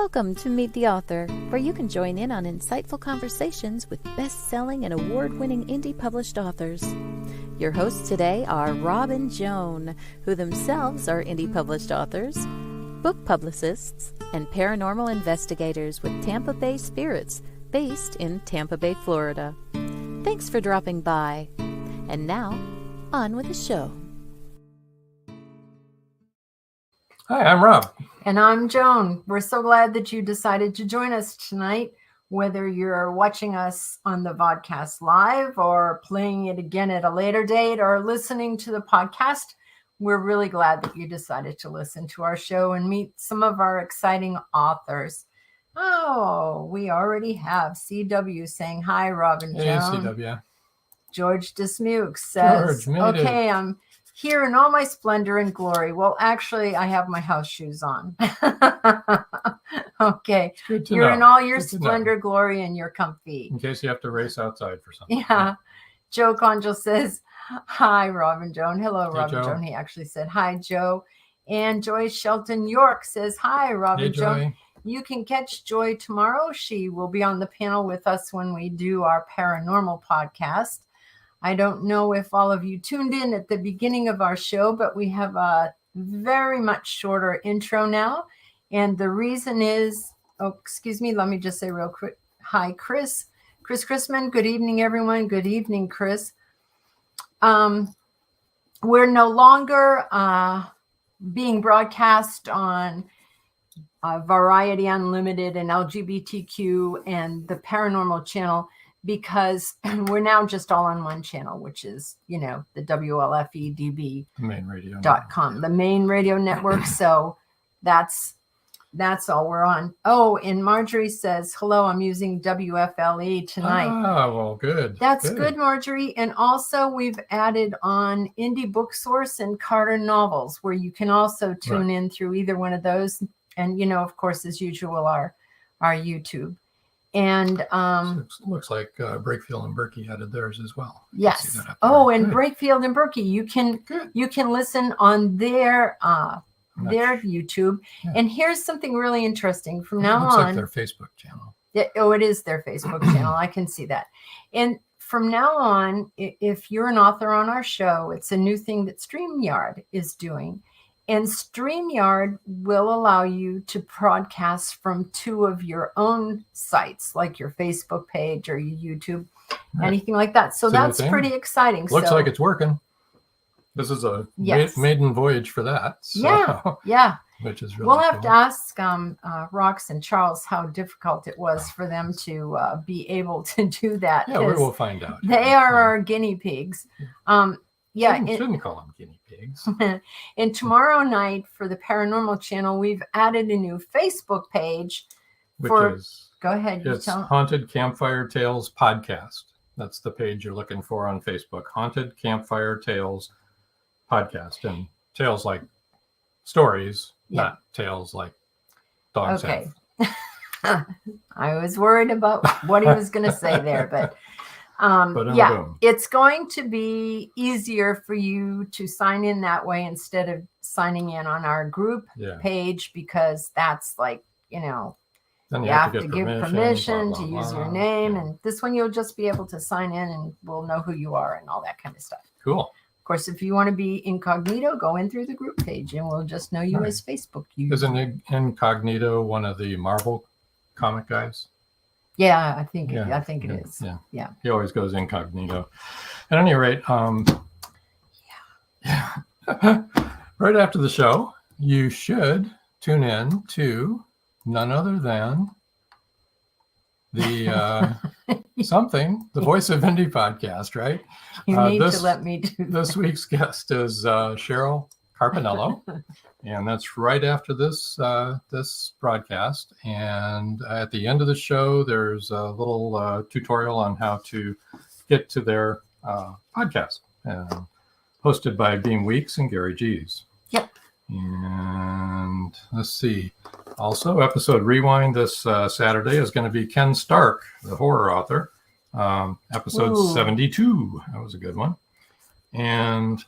Welcome to Meet the Author, where you can join in on insightful conversations with best-selling and award-winning indie published authors. Your hosts today are Rob and Joan, who themselves are indie published authors, book publicists, and paranormal investigators with Tampa Bay Spirits, based in Tampa Bay, Florida. Thanks for dropping by. And now, on with the show. Hi, I'm Rob. And I'm Joan. We're so glad that you decided to join us tonight, whether you're watching us on the vodcast live or playing it again at a later date or listening to the podcast. We're really glad that you decided to listen to our show and meet some of our exciting authors. Oh, we already have CW saying hi, Rob and Joan. Hey, CW. George Dismuke says, okay, I'm here in all my splendor and glory. Well, actually, I have my house shoes on. Okay. You're in all your splendor, glory, and you're comfy. In case you have to race outside for something. Yeah. Joe Conjal says, hi, Rob and Joan. Hello, Hey, Rob and Joan. He actually said, hi, Joe. And Joy Shelton York says, hi, Rob and Joan. You can catch Joy tomorrow. She will be on the panel with us when we do our paranormal podcast. I don't know if all of you tuned in at the beginning of our show, but we have a very much shorter intro now. And the reason is, let me just say real quick. Hi, Chris Chrisman. Good evening, everyone. Good evening, Chris. We're no longer being broadcast on Variety Unlimited and LGBTQ and the Paranormal Channel, because we're now just all on one channel, which is, the WLFEDB.com, the main radio network. So that's all we're on. Oh, and Marjorie says, hello, I'm using WFLE tonight. Oh, well, good. That's good, Marjorie. And also we've added on Indie Book Source and Carter Novels, where you can also tune in through either one of those. And, of course, as usual, our YouTube. And looks like Breakfield and Burkey added theirs as well. Yes. Oh, and Breakfield and Burkey, you can listen on their YouTube. Yeah. And here's something really interesting. From now looks on, like their Facebook channel. It is their Facebook channel. I can see that. And from now on, if you're an author on our show, it's a new thing that StreamYard is doing. And StreamYard will allow you to broadcast from two of your own sites, like your Facebook page or your YouTube, anything like that. So that's pretty exciting. Looks like it's working. This is a maiden voyage for that. So, yeah. Which is really We'll have to ask Rox and Charles how difficult it was for them to be able to do that. Yeah, we'll find out. They are our guinea pigs. Shouldn't call them guinea pigs. And tomorrow night for the Paranormal Channel, we've added a new Facebook page. Go ahead. It's Haunted Campfire Tales Podcast. That's the page you're looking for on Facebook. Haunted Campfire Tales Podcast. And tales like stories, not tales like dogs have. I was worried about what he was going to say there, but it's going to be easier for you to sign in that way instead of signing in on our group page, because that's like, then you have to give permission to use your name. And this one, you'll just be able to sign in and we'll know who you are and all that kind of stuff. Cool. Of course, if you want to be incognito, go in through the group page and we'll just know you as Facebook users. Isn't Incognito one of the Marvel comic guys? Yeah, I think it is. Yeah. He always goes incognito. At any rate, right after the show, you should tune in to none other than the the Voice of Indie podcast, right? You need to let me do that. This week's guest is Cheryl Carpinello, and that's right after this broadcast. And at the end of the show, there's a little tutorial on how to get to their podcast, hosted by Beam Weeks and Gary G's. Yep. And let's see. Also, episode rewind this Saturday is going to be Ken Stark, the horror author. Episode 72. That was a good one. And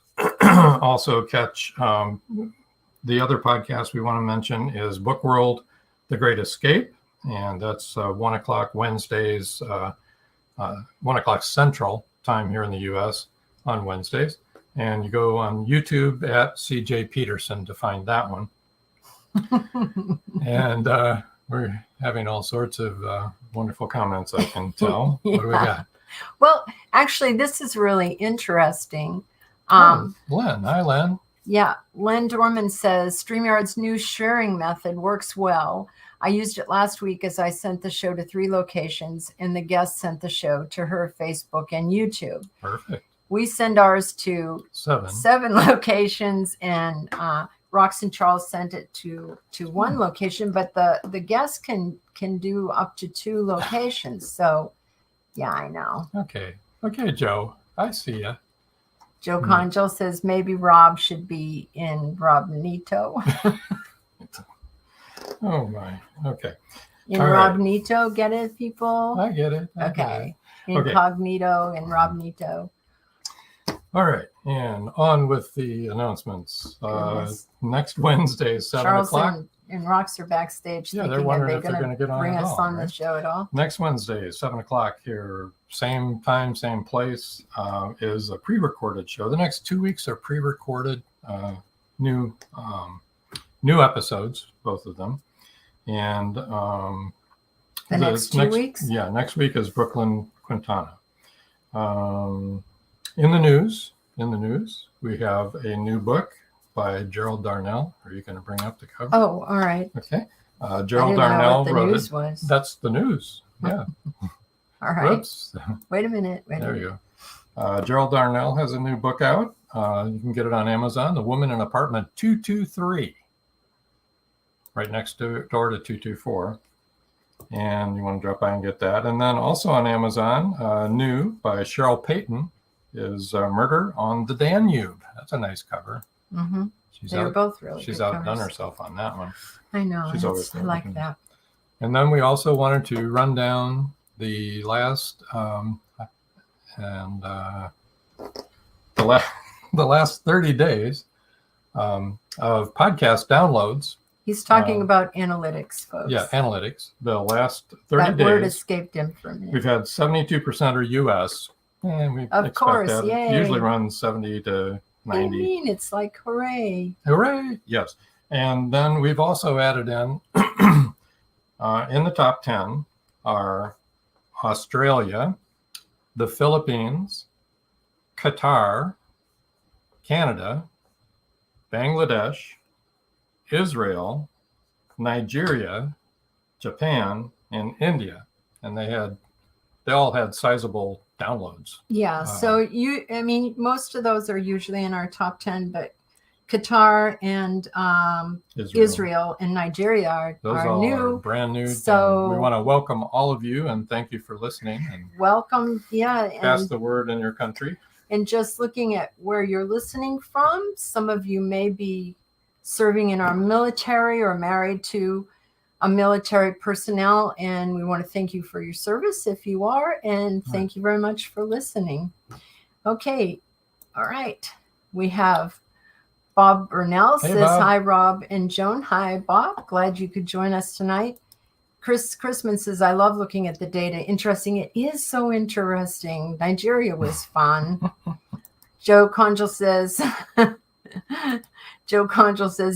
also catch the other podcast we want to mention is Book World, The Great Escape, and that's 1 o'clock Wednesdays, 1 o'clock Central Time here in the U.S. on Wednesdays. And you go on YouTube at CJ Peterson to find that one. And we're having all sorts of wonderful comments, I can tell. Yeah. What do we got? Well, actually, this is really interesting. Len. Hi, Len. Yeah. Len Dorman says, StreamYard's new sharing method works well. I used it last week as I sent the show to 3 locations, and the guest sent the show to her Facebook and YouTube. Perfect. We send ours to 7 locations, and Rox and Charles sent it to 1 location, but the guest can do up to 2 locations. So, yeah, I know. Okay, Joe. I see ya. Joe Conjel says maybe Rob should be in Robnito. Oh, my. Okay. In All right. Robnito, get it, people? I get it. Okay. Incognito and Robnito. All right. And on with the announcements. Goodness. Next Wednesday, 7 Charles o'clock. and Rox are backstage. Yeah, thinking, they're wondering are if they they're going to get on bring at us all, on right? the show at all? Next Wednesday, 7 o'clock here, same time, same place, is a pre-recorded show. The next 2 weeks are pre-recorded, new episodes, both of them. And the next 2 weeks? Yeah, next week is Brooklyn Quintana. In the news, we have a new book by Gerald Darnell. Are you going to bring up the cover? Oh, all right. Okay. I Gerald didn't know Darnell what the wrote news it. was. That's the news. Yeah. All right. Whoops. Wait a minute. There you go. Gerald Darnell has a new book out. You can get it on Amazon. The Woman in Apartment 223. Right next door to 224. And you want to drop by and get that. And then also on Amazon, new by Cheryl Payton is Murder on the Danube. That's a nice cover. Mm-hmm. They're both really She's good outdone covers. herself on that one. I know. She's always I like that. And then we also wanted to run down the last the last 30 days of podcast downloads. He's talking about analytics, folks. Yeah, analytics. The last 30 days. That word escaped him from me. We've had 72% are U.S. And we of course, that. Yay. It usually runs 70 to 90. I mean, it's like hooray. Hooray! Yes. And then we've also added in the top 10 are Australia, the Philippines, Qatar, Canada, Bangladesh, Israel, Nigeria, Japan, and India. And they all had sizable downloads. Yeah. So most of those are usually in our top 10, but Qatar and Israel and Nigeria are new. Brand new. So we want to welcome all of you and thank you for listening. And welcome. Yeah. pass the word in your country. And just looking at where you're listening from, some of you may be serving in our military or married to a military personnel, and we want to thank you for your service if you are, and thank you very much for listening. Okay. All right. We have Bob Burnell says, Bob. Hi, Rob and Joan. Hi, Bob. Glad you could join us tonight. Chris Chrisman says, I love looking at the data. Interesting. It is so interesting. Nigeria was fun. Joe Conjel says,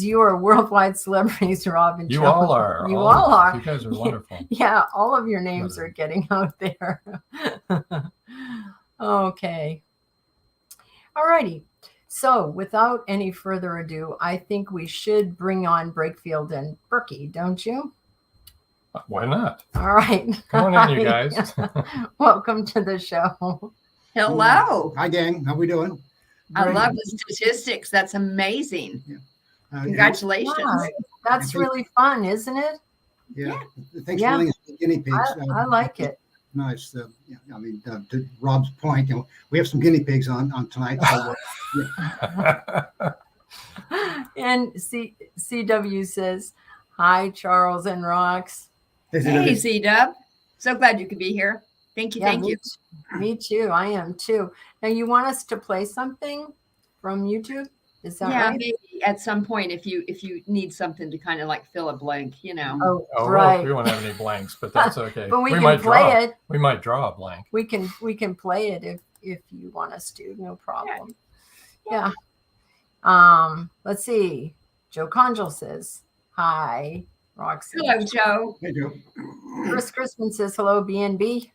you are worldwide celebrities, Rob and Joan. You all are. You all are. You guys are wonderful. Yeah, all of your names are getting out there. Okay. All righty. So without any further ado, I think we should bring on Breakfield and Burkey, don't you? Why not? All right. Come on in, you guys. Welcome to the show. Hello. Hi, gang. How we doing? I love the statistics. That's amazing. Yeah. Congratulations. Yeah, that's really fun, isn't it? Yeah. Thanks for letting us be guinea pigs. I like it. Nice. To Rob's point, we have some guinea pigs on tonight. So, And CW says, hi, Charles and Rox. Hey, C-Dub. So glad you could be here. Thank you. Yeah, Thank you. Me too. I am too. Now, you want us to play something from YouTube? Is that Yeah, right? maybe at some point if you need something to kind of like fill a blank, you know. Oh, Oh, right. we won't have any blanks, but that's okay. But we can might play draw. it. We might draw a blank. We can play it if you want us to. No problem. Yeah. Let's see. Joe Conjal says hi. Roxy. Hello, Joe. Hey, Joe. Chris Crispin says hello, BNB.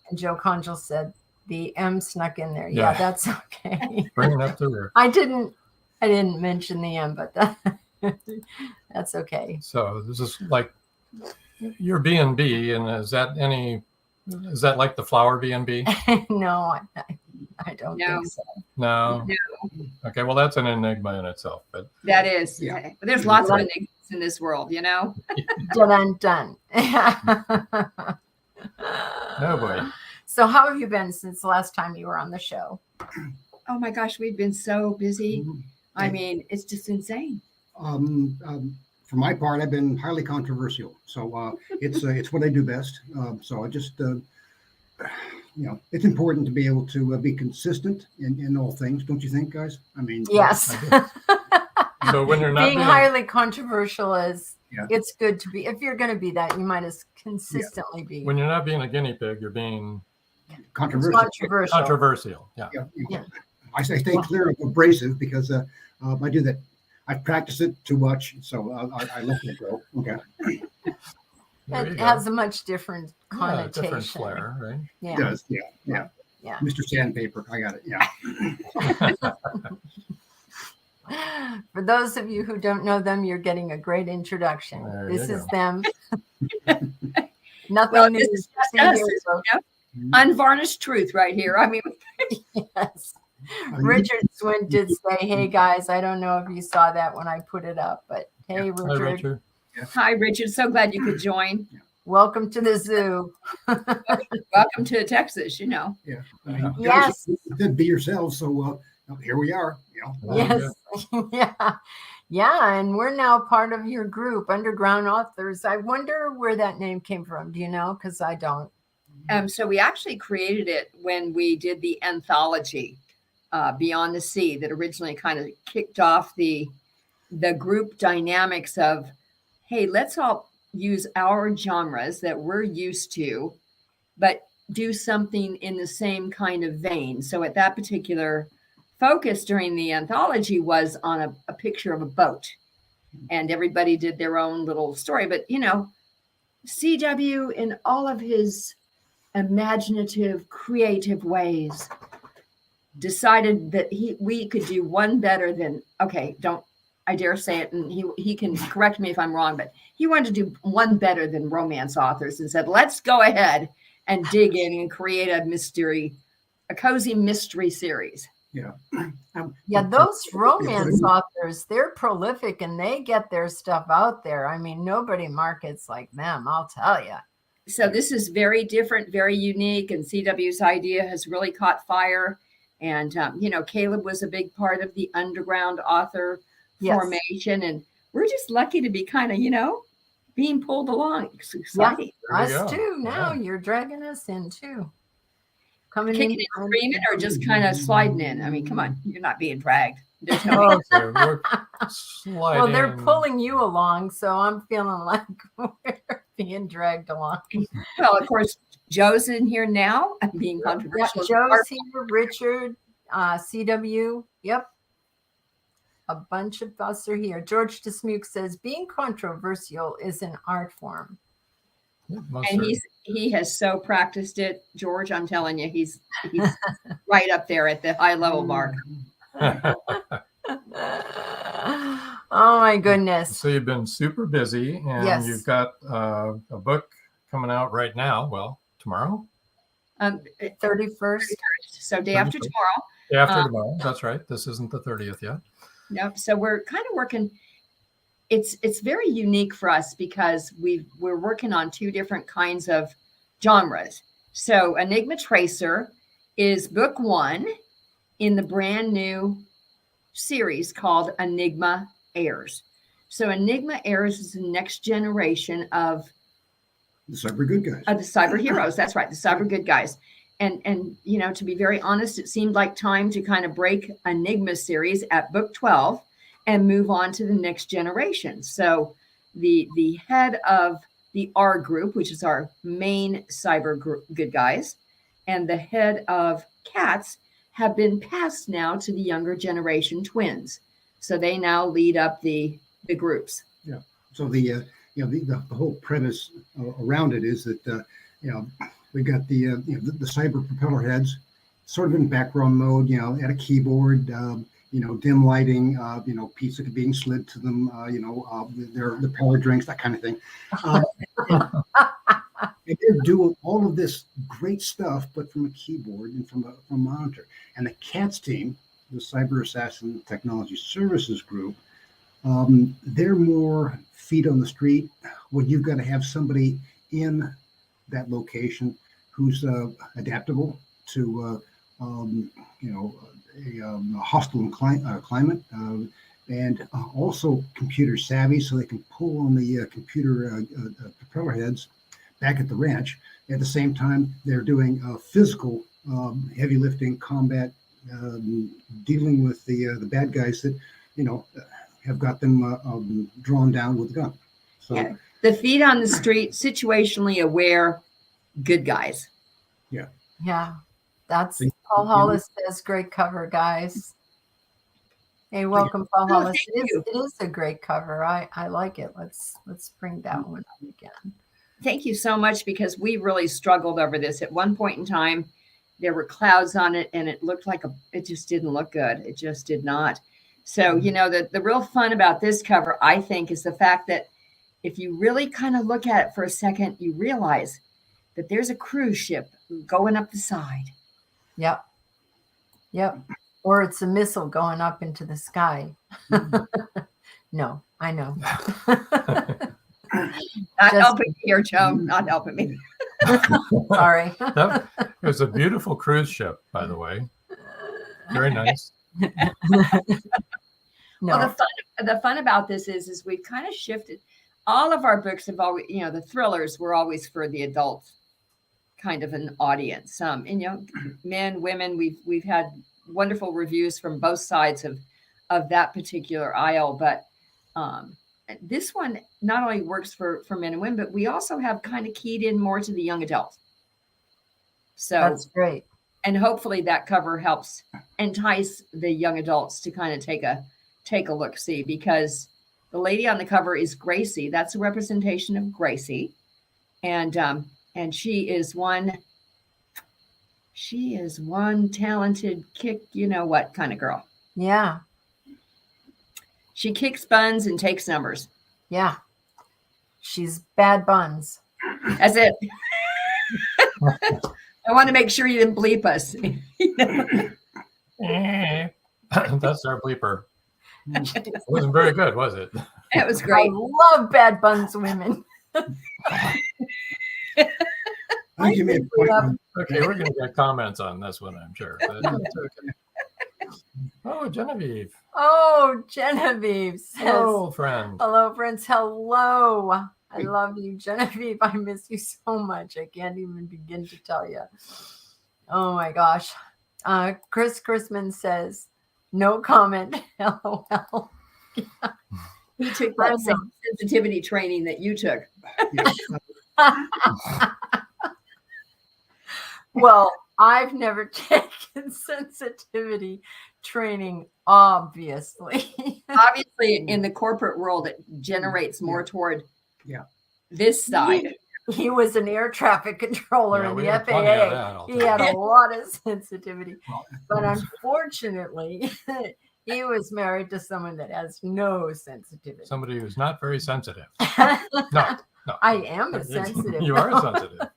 And Joe Conjal said the M snuck in there. Yeah, Yeah. that's okay. Bring it up to her. I didn't mention the M, but that's okay. So this is like your B&B, and is that like the flower B&B? No, I don't No. think so. No. No. Okay, well that's an enigma in itself, but That is. Yeah. But there's lots of enigmas in this world, you know. Done. no boy. So how have you been since the last time you were on the show? Oh my gosh, we've been so busy. Mhm. I mean, it's just insane. For my part, I've been highly controversial. So it's what I do best. So I just, it's important to be able to be consistent in all things, don't you think, guys? I mean, Yes. So when you're not Being highly controversial is, Yeah. it's good to be. If you're going to be that, you might as consistently be when you're not being a guinea pig, you're being controversial. controversial. Yeah. Yeah. I stay clear of abrasive because I do that. I practice it too much, so I let it go. Okay. There you It go. has a much different Yeah, connotation. different flair, right? Yeah. It does. Yeah. Yeah. Mr. Sandpaper. I got it. Yeah. For those of you who don't know them, you're getting a great introduction. There This you is go. them. Nothing Well, new. this is See just us, here, so- Unvarnished truth right here. I mean, Yes. Richard Swin did say, "Hey guys, I don't know if you saw that when I put it up, but hey, Hi, Richard, Richard. hi, Richard. So glad you could join. welcome to the zoo." Welcome to Texas, you know. Yeah. I mean, Yes. you could be yourselves. So here we are. There you Yes. Yeah. And we're now part of your group, Underground Authors. I wonder where that name came from. Do you know? Because I don't. So we actually created it when we did the anthology, Beyond the Sea, that originally kind of kicked off the group dynamics of, hey, let's all use our genres that we're used to, but do something in the same kind of vein. So at that particular focus during the anthology was on a picture of a boat, and everybody did their own little story. But, you know, CW in all of his imaginative, creative ways decided that we could do one better than, okay, don't, I dare say it, and he can correct me if I'm wrong, but he wanted to do one better than romance authors and said, let's go ahead and dig in and create a cozy mystery series. Yeah. Yeah, those romance authors, they're prolific and they get their stuff out there. I mean, nobody markets like them, I'll tell you. So this is very different, very unique, and CW's idea has really caught fire. And, Caleb was a big part of the underground author formation, and we're just lucky to be kind of, being pulled along. It's exciting. Us too. Now you're dragging us in too. Coming Kicking in and screaming or just kind of sliding in? I mean, come on, you're not being dragged. There's no So we're sliding. Well, they're pulling you along, so I'm feeling like we're being dragged along. Well, of course, Joe's in here now. I'm being controversial. Joe's here, Richard, CW. Yep. A bunch of us are here. George Dismuke says, being controversial is an art form. Most And certainly. he has so practiced it, George. I'm telling you, he's right up there at the high level mark. Oh my goodness. So you've been super busy, and Yes. you've got a book coming out right now. Well, tomorrow? 31st. So day after tomorrow. Day after tomorrow. That's right. This isn't the 30th yet. Yep. So we're kind of working. It's very unique for us because we're working on two different kinds of genres. So Enigma Tracer is book one in the brand new series called Enigma Heirs. So Enigma Heirs is the next generation of The cyber good guys. the cyber heroes. That's right, the cyber good guys. and you know, to be very honest, it seemed like time to kind of break Enigma series at book 12 and move on to the next generation. So the head of the R group, which is our main cyber good guys, and the head of Cats have been passed now to the younger generation twins. So they now lead up the groups. Yeah. So the whole premise around it is that we've got the cyber propeller heads, sort of in background mode, at a keyboard, dim lighting, pizza being slid to them, their power drinks, that kind of thing. And they're doing all of this great stuff, but from a keyboard and from a monitor. And the CATS team, the Cyber Assassin Technology Services Group, they're more feet on the street, where you've got to have somebody in that location who's adaptable to a hostile climate, and also computer savvy, so they can pull on the computer propeller heads back at the ranch. At the same time, they're doing physical heavy lifting combat, dealing with the bad guys that have got them drawn down with a gun. So yeah, the feet on the street, situationally aware good guys. Yeah, that's Paul Hollis says great cover, guys. Hey, welcome, Paul Hollis. It is a great cover. I like it. Let's bring that one up again. Thank you so much, because we really struggled over this. At one point in time, there were clouds on it, and it looked like it just didn't look good. It just did not. So, the real fun about this cover, I think, is the fact that if you really kind of look at it for a second, you realize that there's a cruise ship going up the side. Yep. Or it's a missile going up into the sky. No, I know. Not helping me here, Joe. Not helping me. Sorry. It was a beautiful cruise ship, by the way. Very nice. No. Well, the fun about this is we've kind of shifted. All of our books have always, the thrillers were always for the adult kind of an audience. Men, women, we've had wonderful reviews from both sides of that particular aisle, but this one not only works for men and women, but we also have kind of keyed in more to the young adult. So that's great. And hopefully that cover helps entice the young adults to kind of take a look, see, because the lady on the cover is Gracie. That's a representation of Gracie. And she is one talented kick, what kind of girl. Yeah. She kicks buns and takes numbers. Yeah. She's bad buns. That's it. I want to make sure you didn't bleep us. That's our bleeper. It wasn't very good, was it? It was great. I love bad buns women. I think you made a point. Okay, we're going to get comments on this one, I'm sure. But it's okay. Oh, Genevieve. Oh, Genevieve says, hello, friend. Hello, friends. Hello. I love you, Genevieve. I miss you so much. I can't even begin to tell you. Oh, my gosh. Chris Chrisman says, no comment. LOL. He took that same sensitivity training that you took. Well, I've never taken sensitivity training, obviously. Obviously, in the corporate world, it generates more toward this side. He was an air traffic controller in the FAA. He had a lot of sensitivity. But unfortunately, he was married to someone that has no sensitivity. Somebody who's not very sensitive. No. I am sensitive. You are sensitive.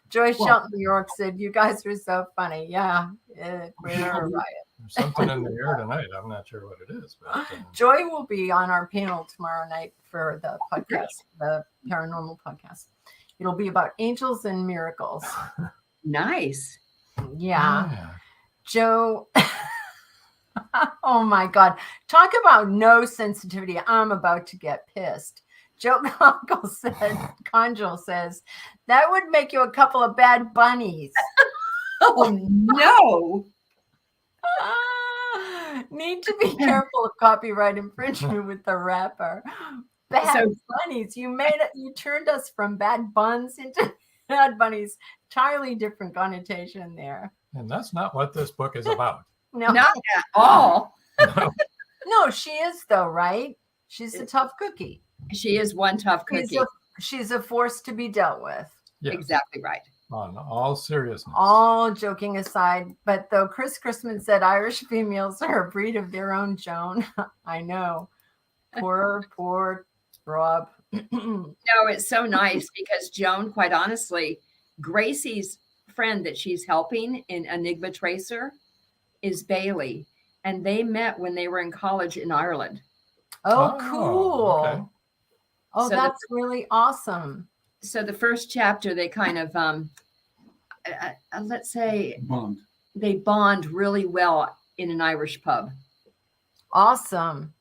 Joyce Shelton, New York said, you guys are so funny. Yeah, we're a riot. There's something in the air tonight. I'm not sure what it is. But, Joy will be on our panel tomorrow night for the podcast, the paranormal podcast. It'll be about angels and miracles. Nice. Yeah. Joe. Oh, my God. Talk about no sensitivity. I'm about to get pissed. Joe Conjul says, that would make you a couple of bad bunnies. Oh, no. Need to be careful of copyright infringement with the rapper. Bad So- bunnies. You turned us from bad buns into bad bunnies. Entirely different connotation there. And that's not what this book is about. No, Not at all. No. no, she is though, right? She's a tough cookie. She is one tough cookie. She's a force to be dealt with. Yes. Exactly right. On all seriousness. All joking aside, but though Chris Chrisman said Irish females are a breed of their own, Joan. I know. Poor Rob. No, it's so nice because Joan, quite honestly, Gracie's friend that she's helping in Enigma Tracer is Bailey. And they met when they were in college in Ireland. Oh, Oh, cool. okay. Oh, So that's really awesome. So the first chapter, they kind of, let's say, Bond. they bond really well in an Irish pub. Awesome.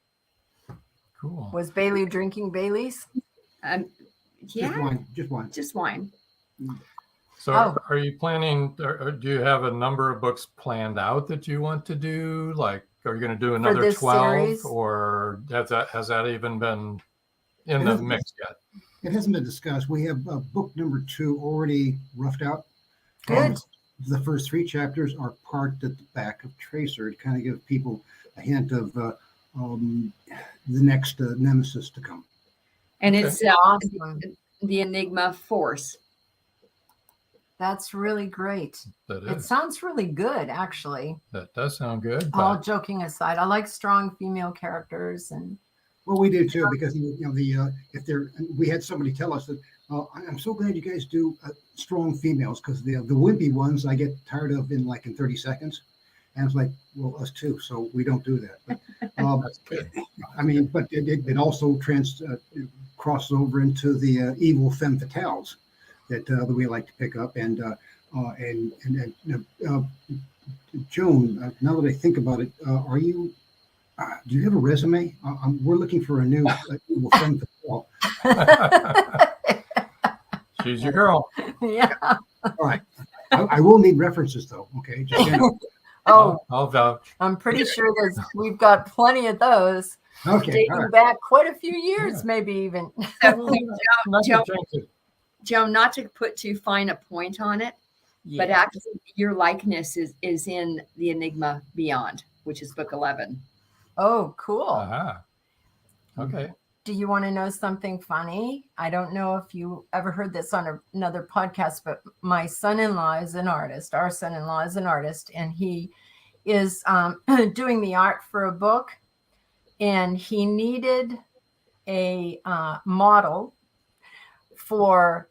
Cool. Was Bailey drinking Bailey's? Just Yeah, wine. Just wine. just wine. So Oh. are you planning, or do you have a number of books planned out that you want to do? Like, are you going to do another this 12 series? or has that even been in the mix yet? It hasn't been discussed. We have book number 2 already roughed out. Good. The first 3 chapters are parked at the back of Tracer to kind of give people a hint of the next nemesis to come. And Okay. it's Awesome. the Enigma Force. That's really great. That It is. sounds really good, actually. That does sound good. All But joking aside, I like strong female characters, and Well, we do too, because we had somebody tell us that I'm so glad you guys do strong females, because the wimpy ones I get tired of in 30 seconds, and it's like, well, us too, so we don't do that. But, that's good. I mean, but it also crosses over into the evil femme fatales that we like to pick up, and Joan. Now that I think about it, are you? Do you have a resume? We're looking for a new evil femme fatale. She's your girl. yeah. All right, I will need references though. Okay, just Oh, I'll vouch. I'm pretty sure we've got plenty of those okay. dating All right. back quite a few years, Yeah. maybe even. Not Joan, to drink it. Joan, not to put too fine a point on it, but Yeah. actually your likeness is in the Enigma Beyond, which is book 11. Oh, cool. Aha. Okay. Do you want to know something funny? I don't know if you ever heard this on another podcast, but my son-in-law is an artist. Our son-in-law is an artist, and he is doing the art for a book, and he needed a model for,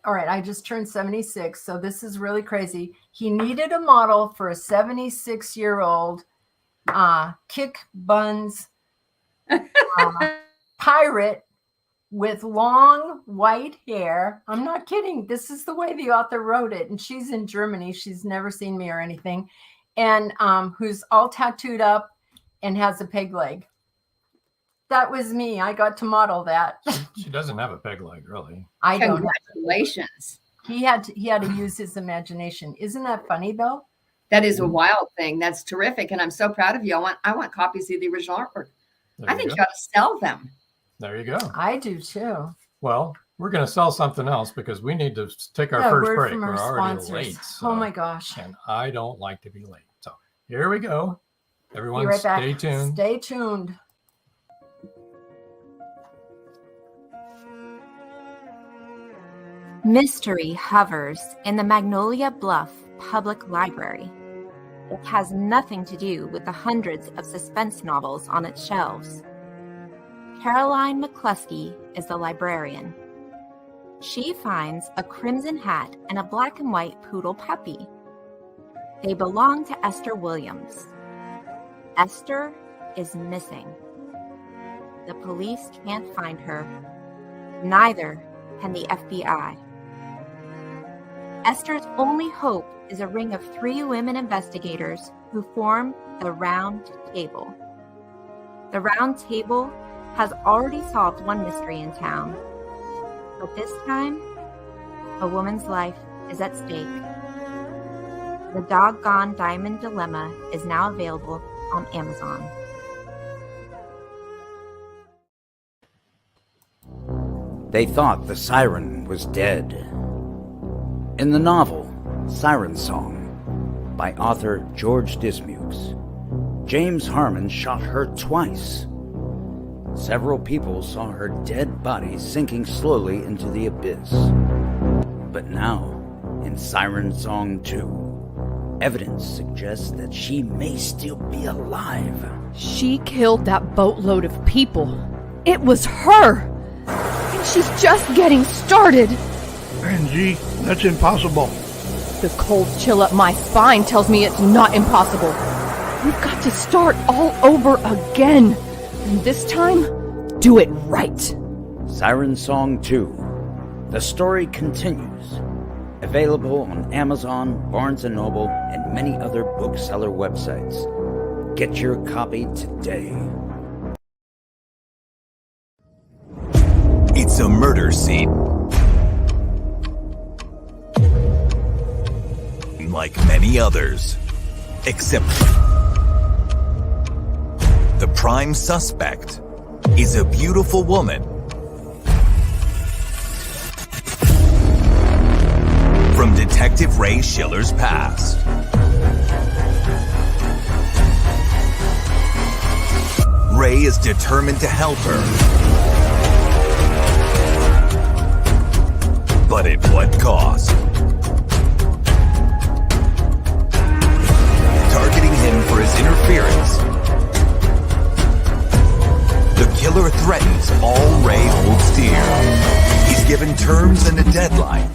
all right, I just turned 76, so this is really crazy. He needed a model for a 76-year-old kick buns pirate with long white hair. I'm not kidding. This is the way the author wrote it. And she's in Germany. She's never seen me or anything. And who's all tattooed up and has a peg leg. That was me. I got to model that. She doesn't have a peg leg, really. I don't know. Congratulations. He had to use his imagination. Isn't that funny though? That is a wild thing. That's terrific. And I'm so proud of you. I want copies of the original artwork. There I you think go. you ought to sell them. There you go. I do too. Well, we're going to sell something else because we need to take our Yeah, first word break. from We're our already sponsors. late. Oh my gosh. And I don't like to be late. So here we go. Everyone, Be right back. stay tuned. Stay tuned. Mystery hovers in the Magnolia Bluff Public Library. It has nothing to do with the hundreds of suspense novels on its shelves. Caroline McCluskey is the librarian. She finds a crimson hat and a black and white poodle puppy. They belong to Esther Williams. Esther is missing. The police can't find her. Neither can the FBI. Esther's only hope is a ring of 3 women investigators who form the Round Table. The Round Table has already solved one mystery in town, but this time, a woman's life is at stake. The Doggone Diamond Dilemma is now available on Amazon. They thought the siren was dead. In the novel Siren Song by author George Dismukes, James Harmon shot her twice. Several people saw her dead body sinking slowly into the abyss. But now, in Siren Song 2, evidence suggests that she may still be alive. She killed that boatload of people. It was her! And she's just getting started! Angie, that's impossible. The cold chill up my spine tells me it's not impossible. We've got to start all over again. And this time, do it right. Siren Song 2. The story continues. Available on Amazon, Barnes & Noble, and many other bookseller websites. Get your copy today. It's a murder scene. Like many others. Except the prime suspect is a beautiful woman from Detective Ray Schiller's past. Ray is determined to help her. But at what cost? Targeting him for his interference, the killer threatens all Ray holds dear. He's given terms and a deadline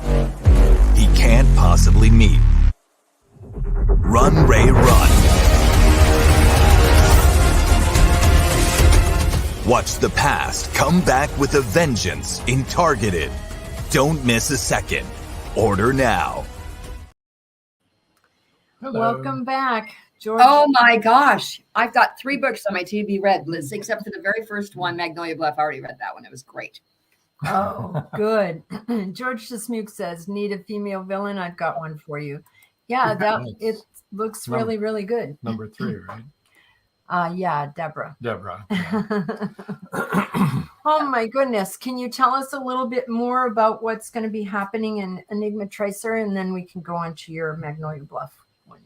he can't possibly meet. Run, Ray, run. Watch the past come back with a vengeance in Targeted. Don't miss a second. Order now. Hello. Welcome back, George. Oh my gosh. I've got 3 books on my to-be read list, except for the very first one, Magnolia Bluff. I already read that one. It was great. Oh, good. George Dismuke says, need a female villain? I've got one for you. Yeah, that it looks really, really good. Number 3, right? Yeah, Deborah. Deborah. Oh my goodness. Can you tell us a little bit more about what's going to be happening in Enigma Tracer, and then we can go on to your Magnolia Bluff one.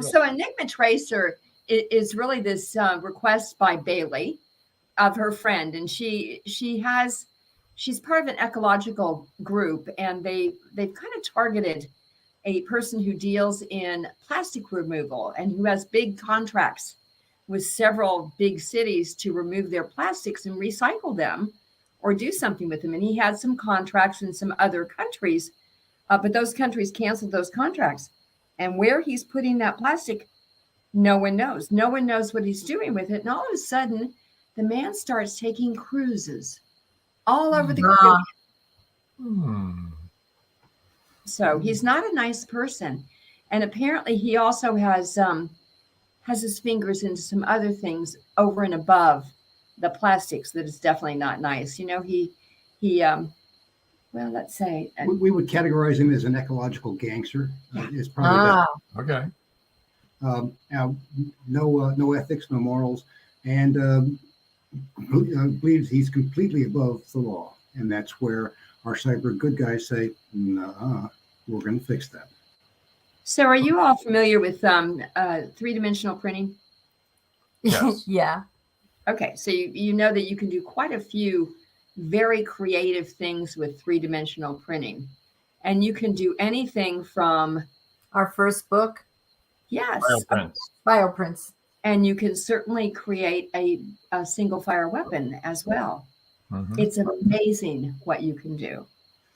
So Enigma Tracer is really this request by Bailey of her friend, and she's part of an ecological group, and they've kind of targeted a person who deals in plastic removal and who has big contracts with several big cities to remove their plastics and recycle them or do something with them. And he had some contracts in some other countries, but those countries canceled those contracts. And where he's putting that plastic, no one knows. No one knows what he's doing with it. And all of a sudden, the man starts taking cruises all over the Caribbean. So he's not a nice person. And apparently he also has his fingers into some other things over and above the plastics that is definitely not nice. You know, well, let's say. We would categorize him as an ecological gangster. Is probably Okay. no ethics, no morals, and believes he's completely above the law. And that's where our cyber good guys say, nah, we're going to fix that. So are you all familiar with 3-dimensional printing? Yes. Yeah. Okay, so you know that you can do quite a few very creative things with 3-dimensional printing. And you can do anything from... Our first book? Yes. Bioprints. And you can certainly create a single fire weapon as well. Mm-hmm. It's amazing what you can do.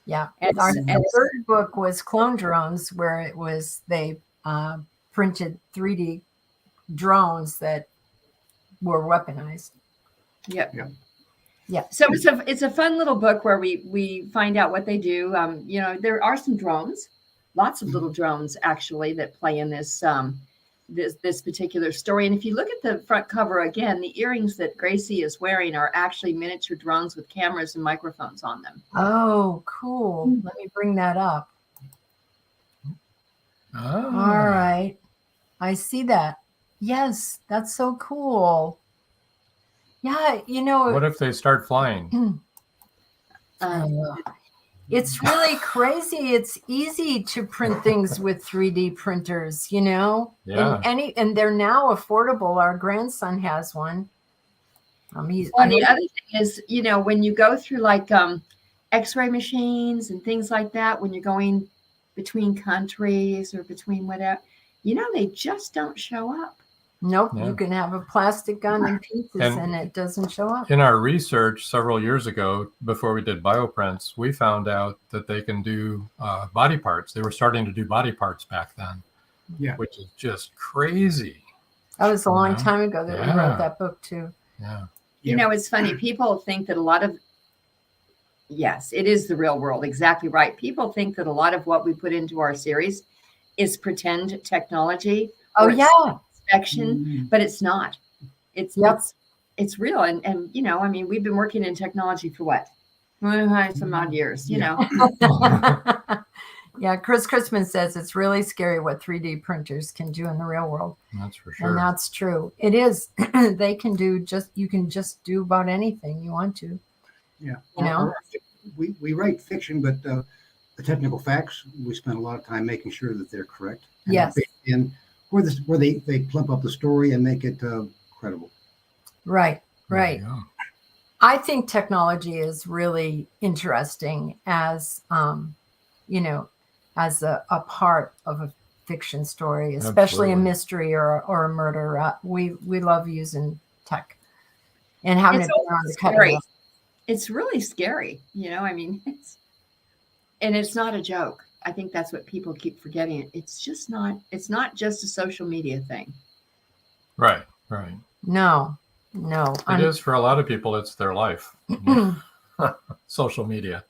Yeah. And our third book was Clone Drones, where they printed 3D drones that were weaponized. Yep. Yeah. So it's a fun little book where we find out what they do. You know, there are some drones, lots of little drones actually that play in this this particular story. And if you look at the front cover again, the earrings that Gracie is wearing are actually miniature drones with cameras and microphones on them. Oh, cool. Let me bring that up. All right. I see that. Yes, that's so cool. Yeah, What if they start flying? It's really crazy. It's easy to print things with 3D printers, Yeah. And they're now affordable. Our grandson has one. The other thing is, when you go through like X-ray machines and things like that, when you're going between countries or between whatever, they just don't show up. Nope, Yeah. you can have a plastic gun in pieces and it doesn't show up. In our research several years ago, before we did bioprints, we found out that they can do body parts. They were starting to do body parts back then, which is just crazy. That was a long time ago that we wrote that book too. Yeah. It's funny. People think that a lot of, yes, it is the real world. Exactly right. People think that a lot of what we put into our series is pretend technology. Oh, yeah. Fiction, but it's not. It's real. And we've been working in technology for what? Some odd years, Yeah, Chris Christman says it's really scary what 3D printers can do in the real world. That's for sure. And that's true. It is. They can do you can just do about anything you want to. Yeah. We write fiction, but the technical facts, we spend a lot of time making sure that they're correct. Yes. And where they plump up the story and make it credible. Right. I think technology is really interesting as as a part of a fiction story, especially a mystery or a murder. We love using tech and having it on the cutting edge. It's really scary, and it's not a joke. I think that's what people keep forgetting. It's not just a social media thing. Right. No. It is for a lot of people. It's their life. Social media.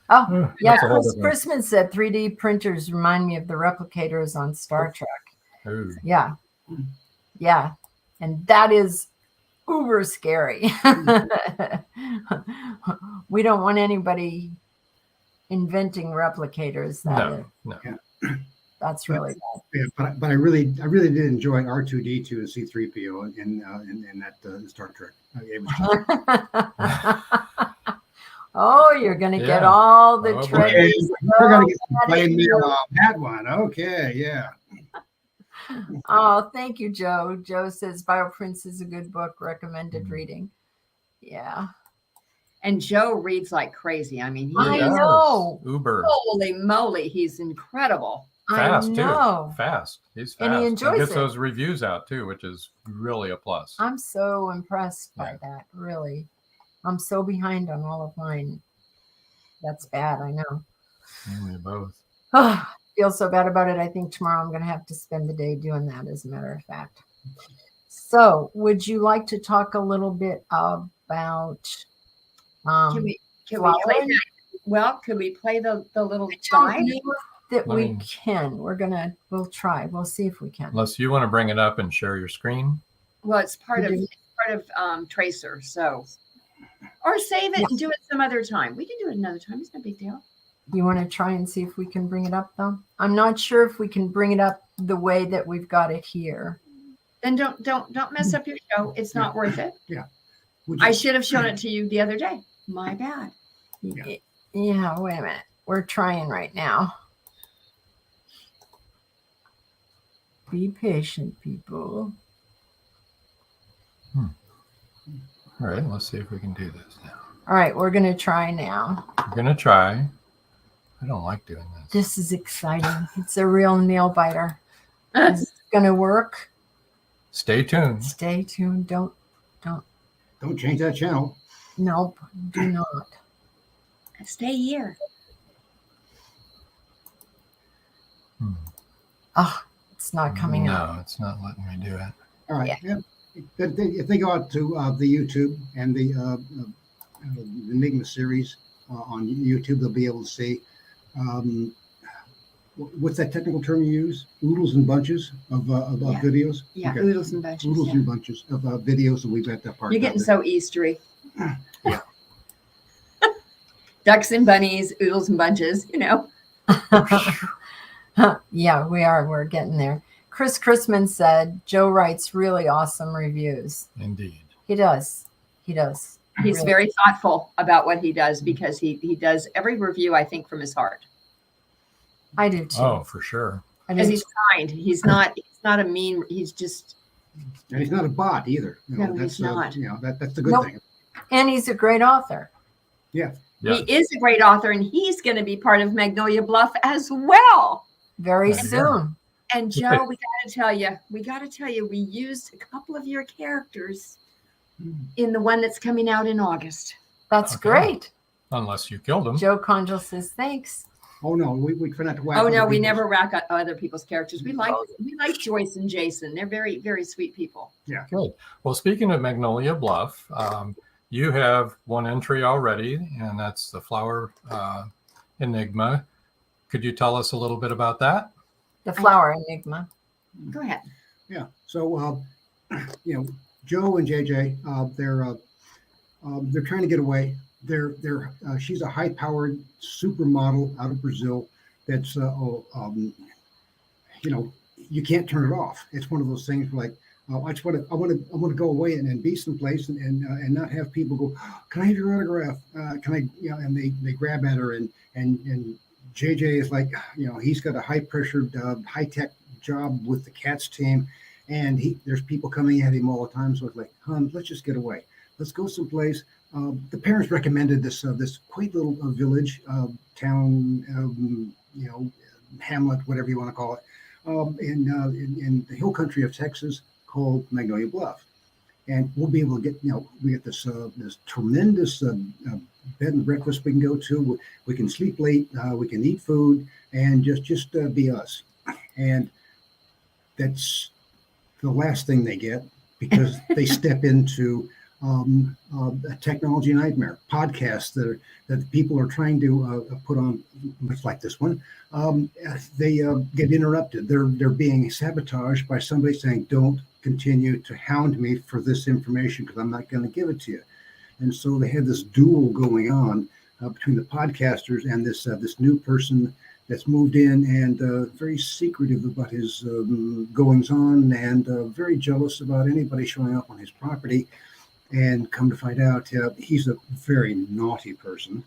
Oh, yeah. Chris Christman said 3D printers remind me of the replicators on Star Trek. Ooh. Yeah. And that is uber scary. We don't want anybody inventing replicators. No. That's really bad. Yeah, but I really did enjoy R2D2 and C3PO in that Star Trek. Oh, you're going to get all the treasures. We're going to get some flame mail on that one. Okay, yeah. Oh, thank you, Joe. Joe says Bioprints is a good book, recommended reading. Yeah. And Joe reads like crazy. I know. Uber. Holy moly, he's incredible. Fast too. Fast. He's fast. And he enjoys gets it. those reviews out too, which is really a plus. I'm so impressed by that. Really, I'm so behind on all of mine. That's bad. I know. We both. Oh, feel so bad about it. I think tomorrow I'm going to have to spend the day doing that. As a matter of fact. So, would you like to talk a little bit about? Can we play that? Well, could we play the little guide? That we can. We'll try. We'll see if we can. Unless you want to bring it up and share your screen. Well, it's part of Tracer, so or save it and do it some other time. We can do it another time. It's no big deal. You want to try and see if we can bring it up though? I'm not sure if we can bring it up the way that we've got it here. Then don't mess up your show. It's not worth it. Yeah. I should have shown it to you the other day. My bad. Yeah, wait a minute. We're trying right now. Be patient, people. All right, let's see if we can do this now. All right, we're going to try now. We're going to try. I don't like doing this. This is exciting. It's a real nail biter. Is it going to work? Stay tuned. Stay tuned. Don't change that channel. Nope, do not. Stay here. Oh, it's not coming up. No, it's not letting me do it. All right. Yeah. If they go out to the YouTube and the Enigma Series on YouTube, they'll be able to see what's that technical term you use? Oodles and bunches of videos? Yeah, okay. Oodles and bunches. Oodles and bunches of videos that we've got that part. You're getting so Eastery. Yeah. Ducks and bunnies, oodles and bunches, Yeah, we are. We're getting there. Chris Chrisman said, Joe writes really awesome reviews. Indeed. He does. He does. He's Really. very thoughtful about what he does because he does every review, I think, from his heart. I do too. Oh, for sure. Because he's kind. He's not a mean, he's just. And he's not a bot either. No, he's not. That's the good thing. And he's a great author. Yeah. Yeah. He is a great author, and he's going to be part of Magnolia Bluff as well. Very Yeah. soon. And Joe, we got to tell you, we used a couple of your characters in the one that's coming out in August. That's Okay. great. Unless you killed him. Joe Conjal says thanks. Oh no, we try not to whack. Oh no, other we people's- never rack up other people's characters. We like Joyce and Jason. They're very, very sweet people. Yeah. Good. Well, speaking of Magnolia Bluff, you have one entry already, and that's the flower Enigma. Could you tell us a little bit about that? The flower enigma. Go ahead. Yeah. So Joe and JJ, they're trying to get away. She's a high-powered supermodel out of Brazil. That's you can't turn it off. It's one of those things like I want to go away and be someplace and not have people go, can I have your autograph? Can I and they grab at her and JJ is like, he's got a high-pressured, high-tech job with the Cats team, and there's people coming at him all the time. So it's like, let's just get away. Let's go someplace. The parents recommended this quaint little village, town, hamlet, whatever you want to call it, in the hill country of Texas called Magnolia Bluff. And we'll be able to get, we get this tremendous bed and breakfast we can go to. We can sleep late. We can eat food and just be us. And that's the last thing they get because they step into a technology nightmare. Podcasts that people are trying to put on, much like this one. They get interrupted. They're being sabotaged by somebody saying, "Don't continue to hound me for this information because I'm not going to give it to you." And so they had this duel going on between the podcasters and this new person that's moved in and very secretive about his goings on and very jealous about anybody showing up on his property. And come to find out, he's a very naughty person.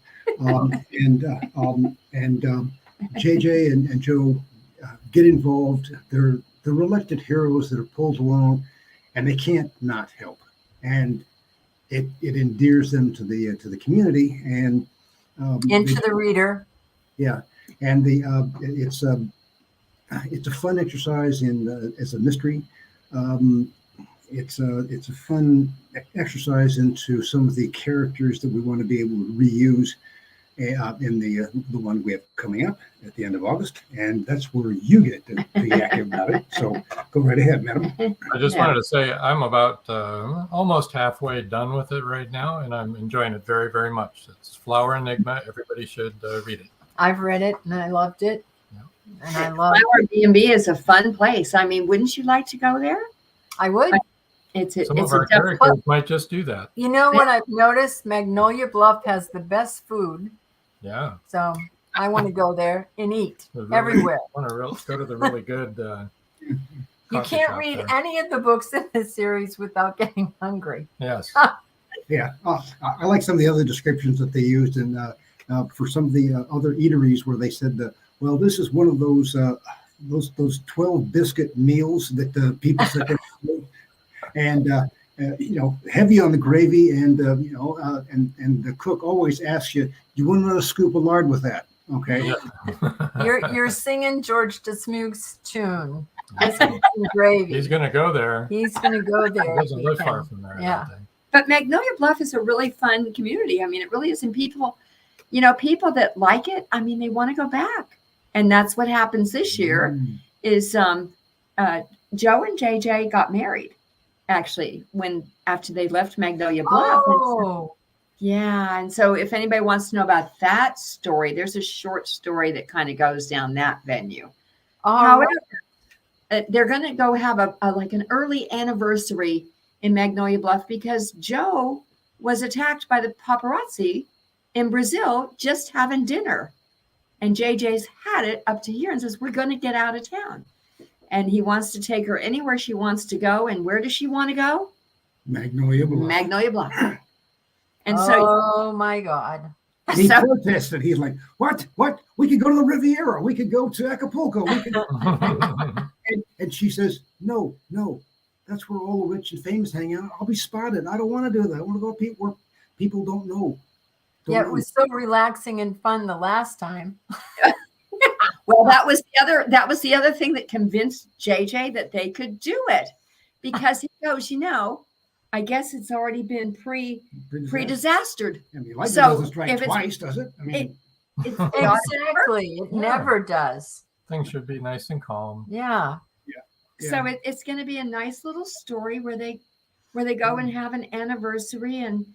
JJ and Joe get involved. They're reluctant heroes that are pulled along, and they can't not help. And it endears them to the community and into the reader. Yeah, and it's a fun exercise as a mystery. It's a fun exercise into some of the characters that we want to be able to reuse in the one we have coming up at the end of August, and that's where you get to be active about it. So go right ahead, madam. I just wanted to say I'm about almost halfway done with it right now, and I'm enjoying it very, very much. It's Flower Enigma. Everybody should read it. I've read it and I loved it. Yeah. And I love Flower B&B is a fun place. I mean, wouldn't you like to go there? I would. Some of our characters might just do that. You know what I've noticed? Magnolia Bluff has the best food. Yeah. So I want to go there and eat everywhere. I want to go to the really good. You can't read any of the books in this series without getting hungry. Yes. Yeah. I like some of the other descriptions that they used in for some of the other eateries where they said well, this is one of those 12 biscuit meals that people sit there and heavy on the gravy, and and the cook always asks you, "You want another scoop of lard with that?" Okay. Yeah. You're singing George DeSmuke's tune. Biscuits and gravy. He's going to go there. He's going to go there. He doesn't live far from there. Yeah. But Magnolia Bluff is a really fun community. I mean, it really is. And people, people that like it, I mean, they want to go back. And that's what happens this year is Joe and JJ got married, actually, after they left Magnolia Bluff. Oh. And so if anybody wants to know about that story, there's a short story that kind of goes down that venue. However, they're going to go have an early anniversary in Magnolia Bluff because Joe was attacked by the paparazzi in Brazil just having dinner. And JJ's had it up to here and says, we're going to get out of town. And he wants to take her anywhere she wants to go. And where does she want to go? Magnolia Bluff. Magnolia Bluff. And oh my God. And he protested. He's like, what? We could go to the Riviera. We could go to Acapulco. We could. and she says, no. That's where all the rich and famous hang out. I'll be spotted. I don't want to do that. I want to go where people don't know. It was so relaxing and fun the last time. Well, that was the other thing that convinced JJ that they could do it, because he goes, I guess it's already been pre-disastered. I mean, lightning doesn't strike twice, does it? I mean, exactly. It never does. Things should be nice and calm. Yeah. So it's going to be a nice little story where they go and have an anniversary, and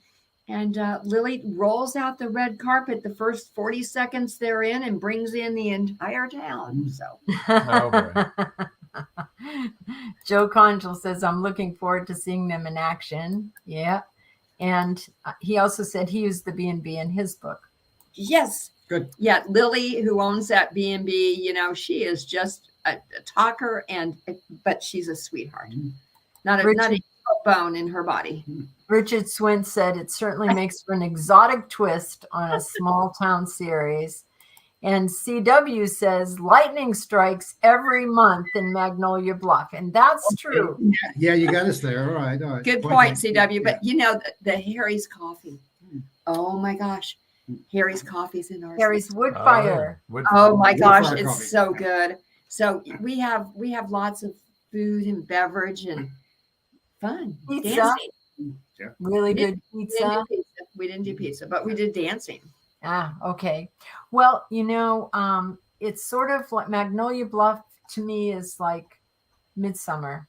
Lily rolls out the red carpet the first 40 seconds they're in and brings in the entire town. So. Joe Conjal says, I'm looking forward to seeing them in action. Yeah. And he also said he used the B&B in his book. Yes. Good. Yeah. Lily, who owns that B&B, she is just a talker, but she's a sweetheart. Not a bone in her body. Richard Swint said it certainly makes for an exotic twist on a small town series. And CW says lightning strikes every month in Magnolia Bluff. And that's true. Yeah, you got us there. All right. Good point, CW. But the Harry's coffee. Oh my gosh. Harry's coffee's in our Harry's Woodfire. Oh my gosh, it's so good. So we have lots of food and beverage and fun. Pizza. Dancing. Yeah. Really good pizza. We didn't do pizza, but we did dancing. Okay. Well, it's sort of like Magnolia Bluff to me is like Midsummer.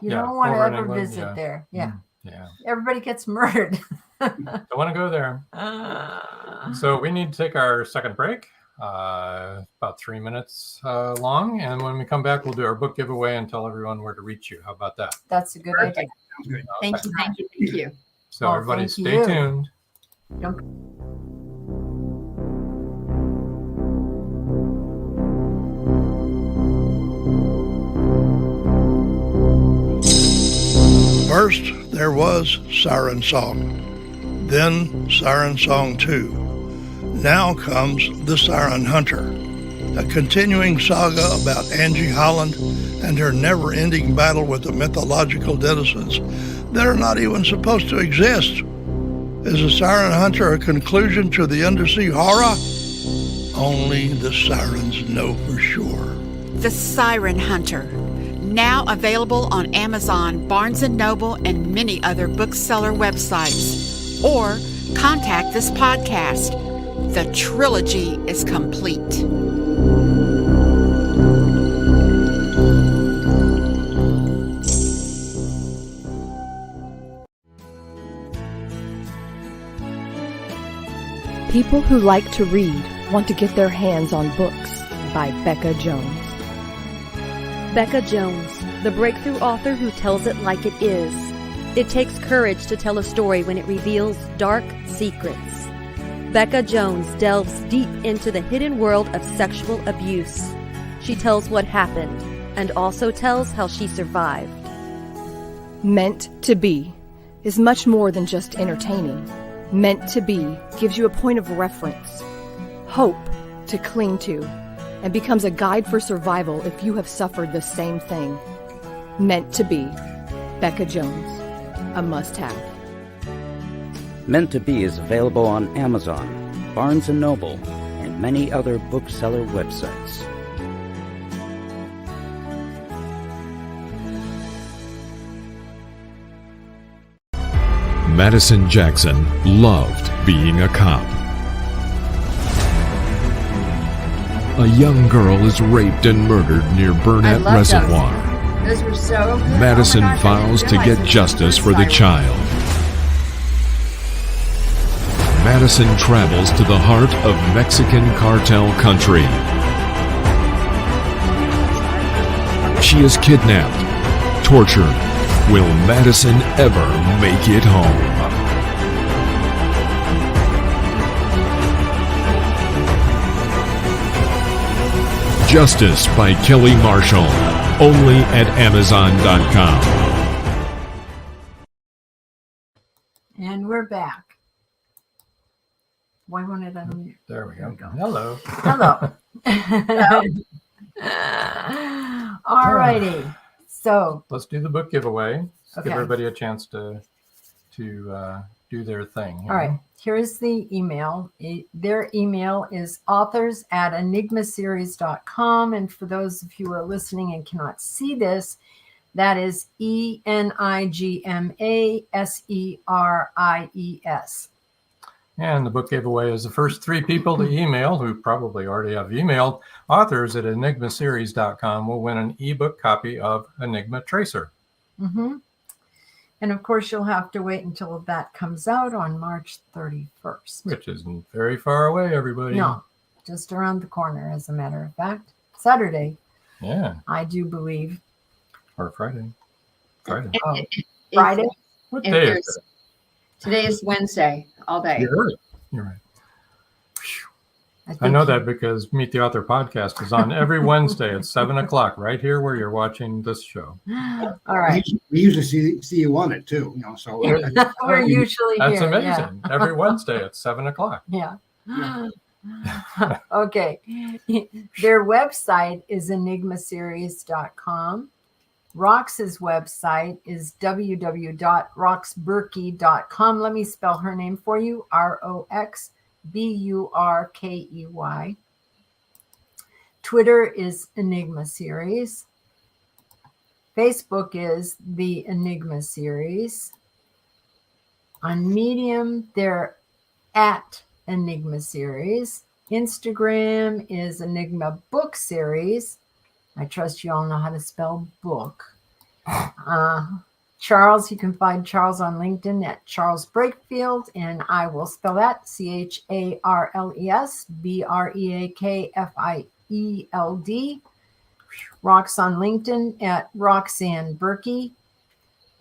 You don't want to ever visit there. Yeah. Yeah. Everybody gets murdered. Don't want to go there. So we need to take our second break, about 3 minutes long. And when we come back, we'll do our book giveaway and tell everyone where to reach you. How about that? That's a good idea. Good. Thank you. So everybody stay tuned. First, there was Siren Song, then Siren Song 2. Now comes The Siren Hunter, a continuing saga about Angie Holland and her never-ending battle with the mythological denizens that are not even supposed to exist. Is The Siren Hunter a conclusion to the undersea horror? Only the sirens know for sure. The Siren Hunter, now available on Amazon, Barnes & Noble, and many other bookseller websites. Or contact this podcast. The trilogy is complete. People who like to read want to get their hands on books by Becca Jones. Becca Jones, the breakthrough author who tells it like it is. It takes courage to tell a story when it reveals dark secrets. Becca Jones delves deep into the hidden world of sexual abuse. She tells what happened and also tells how she survived. Meant to Be is much more than just entertaining. Meant to Be gives you a point of reference, hope to cling to, and becomes a guide for survival if you have suffered the same thing. Meant to Be, Becca Jones, a must-have. Meant to Be is available on Amazon, Barnes & Noble, and many other bookseller websites. Madison Jackson loved being a cop. A young girl is raped and murdered near Burnett Reservoir. Those were so good. Madison vows to get justice for the child. Madison travels to the heart of Mexican cartel country. She is kidnapped, tortured. Will Madison ever make it home? Justice by Kelly Marshall. Only at Amazon.com. And we're back. Why won't it unmute? There we go. Hello. Hello. All righty. So let's do the book giveaway. Okay. Give everybody a chance to do their thing. All right. Here's the email. Their email is authors@enigmaseries.com. And for those of you who are listening and cannot see this, that is ENIGMASERIES. And the book giveaway is the first 3 people to email, who probably already have emailed, authors@enigmaseries.com will win an ebook copy of Enigma Tracer. Mm-hmm. And of course, you'll have to wait until that comes out on March 31st. Which isn't very far away, everybody. No, just around the corner, as a matter of fact. Saturday. Yeah. I do believe. Or Friday. Friday. Friday? What day is it? Today is Wednesday, all day. You're right. You're right. I know that because Meet the Author podcast is on every Wednesday at 7 o'clock, right here where you're watching this show. All right. We usually see you on it too, so we're usually That's here. amazing. Yeah. Every Wednesday at 7 o'clock. Yeah. Okay. Their website is enigmaseries.com. Rox's website is www.roxburkey.com. Let me spell her name for you. ROXBURKEY. Twitter is Enigma Series. Facebook is the Enigma Series. On Medium, they're at Enigma Series. Instagram is Enigma Book Series. I trust you all know how to spell book. Charles, you can find Charles on LinkedIn at Charles Breakfield, and I will spell that CHARLES BREAKFIELD. Rox on LinkedIn at Roxanne Burkey,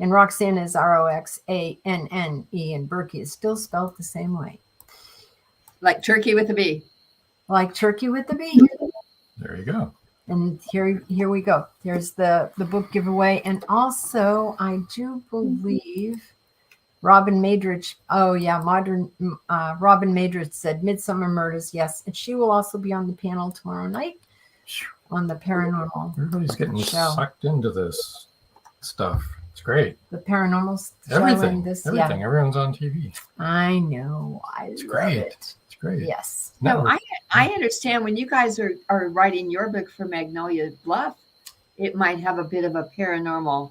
and Roxanne is ROXANNE, and Burkey is still spelled the same way. Like turkey with a B. Like turkey with a B. There you go. And here we go. There's the book giveaway. And also, I do believe Robin Madridge. Oh, yeah. Robin Madridge said Midsummer Murders. Yes. And she will also be on the panel tomorrow night on the paranormal. Everybody's getting show. sucked into this stuff. It's great. The paranormal Everything. show. Everything. Yeah. Everyone's on TV. I know. It's great. It. It's great. Yes. No, I understand when you guys are writing your book for Magnolia Bluff, it might have a bit of a paranormal.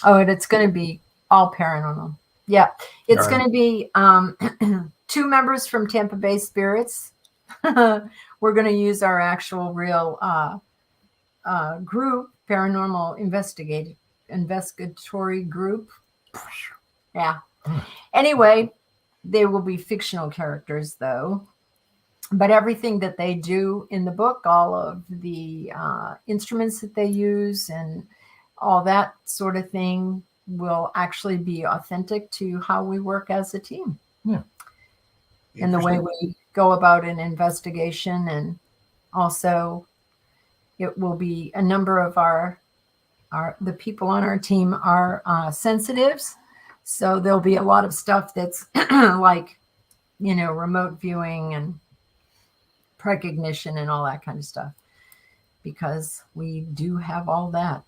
Oh, and it's going to be all paranormal. Yeah. It's going to be 2 members from Tampa Bay Spirits. We're going to use our actual real group, paranormal investigatory group. Yeah. Anyway, they will be fictional characters, though. But everything that they do in the book, all of the instruments that they use and all that sort of thing will actually be authentic to how we work as a team. Yeah. And the way we go about an investigation. And also it will be a number of the people on our team are sensitives. So there'll be a lot of stuff that's like, remote viewing and precognition and all that kind of stuff, because we do have all that.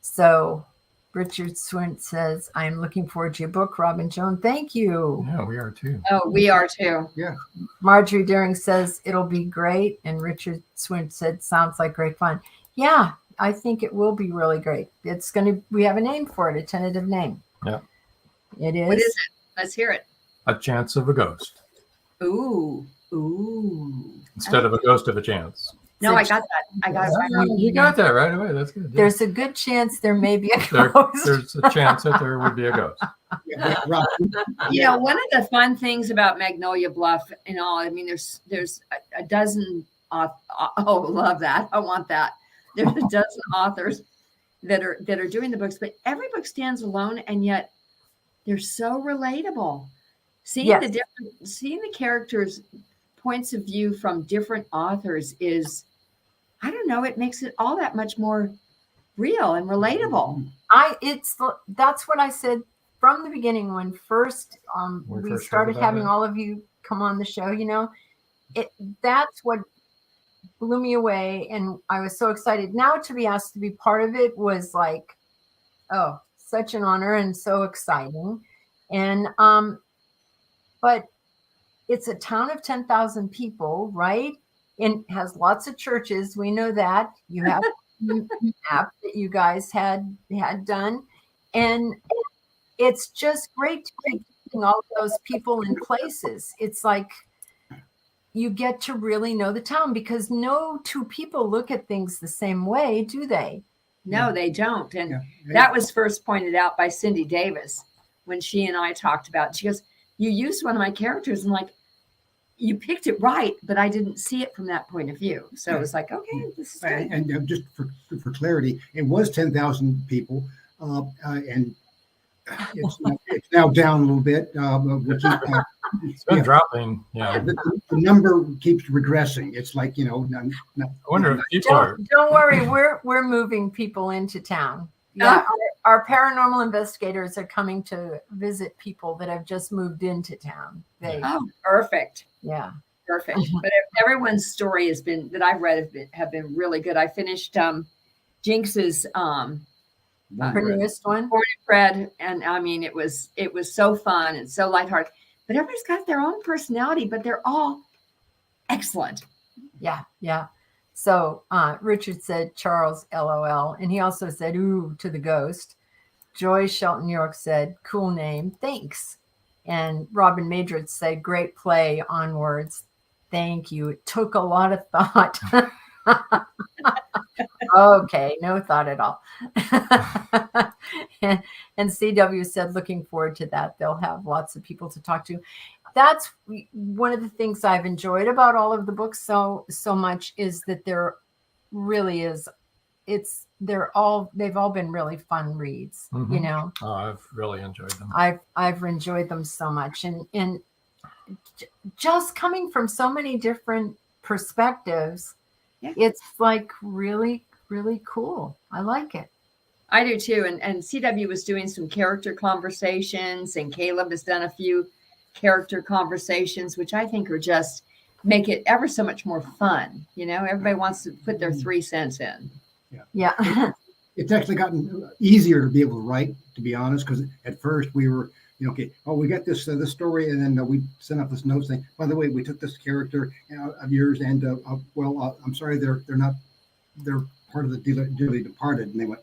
So Richard Swint says, I'm looking forward to your book, Robin Joan. Thank you. Yeah, we are too. Oh, we are too. Yeah. Marjorie Daring says it'll be great. And Richard Swint said, sounds like great fun. Yeah, I think it will be really great. We have a name for it, a tentative name. Yeah. It is. What is it? Let's hear it. A Chance of a Ghost. Ooh. Instead of a ghost of a chance. No, I got that. I got it right away. You got that right away. That's good. Yeah. There's a good chance there may be a ghost. There's a chance that there would be a ghost. You know, one of the fun things about Magnolia Bluff and all, I mean, there's a dozen. Love that. I want that. There's a dozen authors that are doing the books, but every book stands alone, and yet they're so relatable. Seeing the characters' points of view from different authors is I don't know, it makes it all that much more real and relatable. That's what I said from the beginning when first we started having all of you come on the show. That's what blew me away, and I was so excited. Now to be asked to be part of it was like, oh, such an honor and so exciting. And but it's a town of 10,000 people, right? And has lots of churches. We know that. You have an app that you guys had done, and it's just great to be keeping all of those people in places. It's like you get to really know the town, because no two people look at things the same way, do they? No, they don't. And that was first pointed out by Cindy Davis when she and I talked about it. She goes, you used one of my characters, and like, you picked it right, but I didn't see it from that point of view. So it was like, okay, this is good. And just for clarity, it was 10,000 people, and it's now down a little bit. It's been dropping. Yeah, the number keeps regressing. It's like, I wonder if people don't worry, we're moving people into town. Yeah, our paranormal investigators are coming to visit people that have just moved into town. Perfect. Yeah, perfect. But everyone's story that I've read have been really good. I finished Jinx's newest one, Born and Bred, and I mean it was so fun and so lighthearted. But everybody's got their own personality, but they're all excellent. Yeah. So Richard said, Charles, LOL. And he also said, ooh, to the ghost. Joy Shelton York said, cool name. Thanks. And Robin Madrid said, great play, onwards. Thank you. It took a lot of thought. Okay, no thought at all. and CW said, looking forward to that. They'll have lots of people to talk to. That's one of the things I've enjoyed about all of the books so much, is that there really is. They've all been really fun reads. Oh, I've really enjoyed them. I've enjoyed them so much, and just coming from so many different perspectives. Yeah. It's like really, really cool. I like it. I do too. And CW was doing some character conversations, and Caleb has done a few character conversations, which I think are just make it ever so much more fun. Everybody wants to put their 3 cents in. Yeah. It's actually gotten easier to be able to write, to be honest, because at first we were, okay, we got this story, and then we sent out this note saying, by the way, we took this character of yours, and I'm sorry, they're part of the dearly departed. And they went,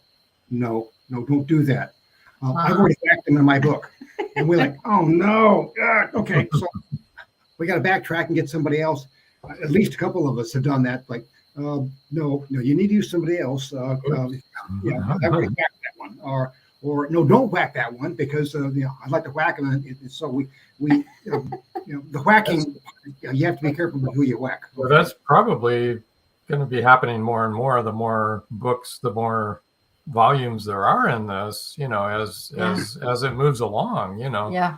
no, don't do that. I've already backed them in my book. And we're like, oh no, okay, so we got to backtrack and get somebody else. At least a couple of us have done that. Like, no, you need to use somebody else. I've already backed that one. Or no, don't whack that one, because I'd like to whack them. And so we the whacking, you have to be careful with who you whack. Well, that's probably going to be happening more and more. The more books, the more volumes there are in this, as it moves along, Yeah.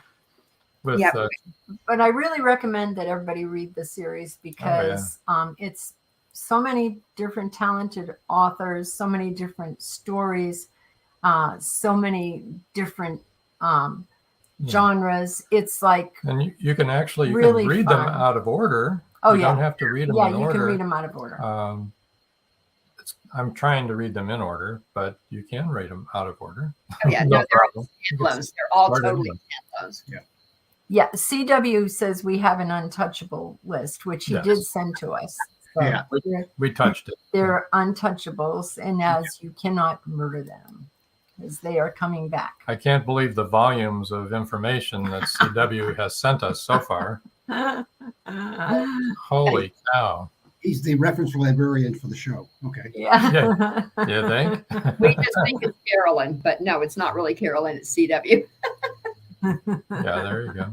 But I really recommend that everybody read the series, because it's so many different talented authors, so many different stories, so many different genres. It's like, and you can actually really read fun. them out of order. Oh, you yeah. don't have to read them in order. Yeah, you can read them out of order. I'm trying to read them in order, but you can read them out of order. Oh, yeah, no, they're all standalones. They're all totally standalones. Yeah, CW says we have an untouchable list, which he did send to us. So yeah, we touched it. They're untouchables, and as you cannot murder them, because they are coming back. I can't believe the volumes of information that CW has sent us so far. Holy cow. He's the reference librarian for the show. Okay. Yeah. You think? We just think it's Carolyn, but no, it's not really Carolyn. It's CW. Yeah, there you go.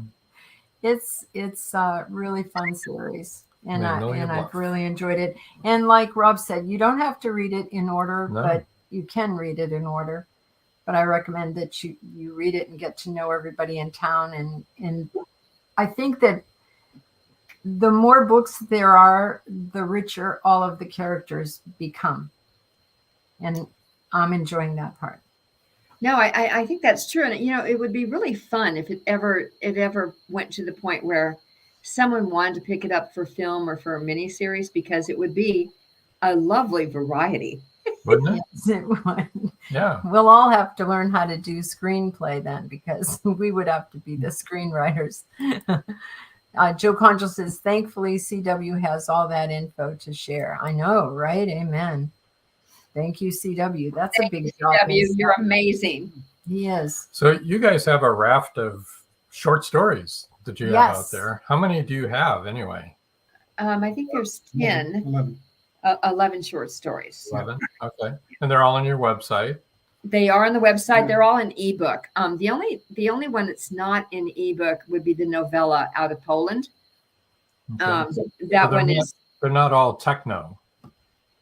It's a really fun series, and I've really enjoyed it. And like Rob said, you don't have to read it in order, but you can read it in order. But I recommend that you read it and get to know everybody in town. And I think that the more books there are, the richer all of the characters become. And I'm enjoying that part. No, I think that's true. And, it would be really fun if it ever went to the point where someone wanted to pick it up for film or for a miniseries, because it would be a lovely variety. Wouldn't it? Yes, it would. Yeah. We'll all have to learn how to do screenplay then, because we would have to be the screenwriters. Joe Conjal says, thankfully, CW has all that info to share. I know, right? Amen. Thank you, CW. That's a big job. CW, you're amazing. He is. So you guys have a raft of short stories that you have out there. How many do you have anyway? I think there's 10. 11 short stories. 11. Okay. And they're all on your website. They are on the website. They're all in ebook. The only one that's not in ebook would be the novella Out of Poland. Okay. That one is. They're not all techno.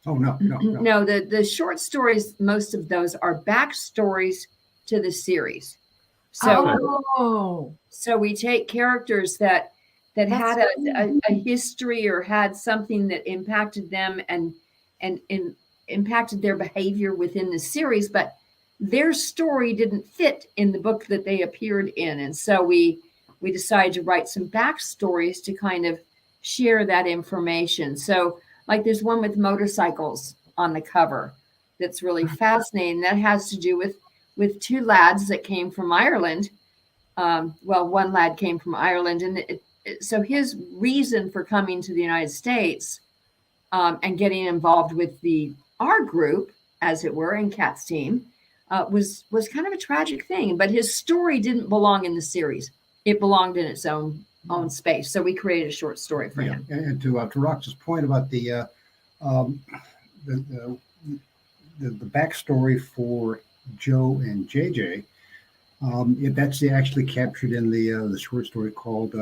Oh, no. No, the short stories, most of those are backstories to the series. So we take characters that had a history or had something that impacted them and impacted their behavior within the series, but their story didn't fit in the book that they appeared in. And so we decided to write some backstories to kind of share that information. So like there's one with motorcycles on the cover that's really fascinating. That has to do with two lads that came from Ireland. One lad came from Ireland, and so his reason for coming to the United States and getting involved with our group, as it were, in Kat's team, was kind of a tragic thing. But his story didn't belong in the series; it belonged in its own space. So we created a short story for him. And to Rox's point about the backstory for Joe and JJ, that's actually captured in the short story called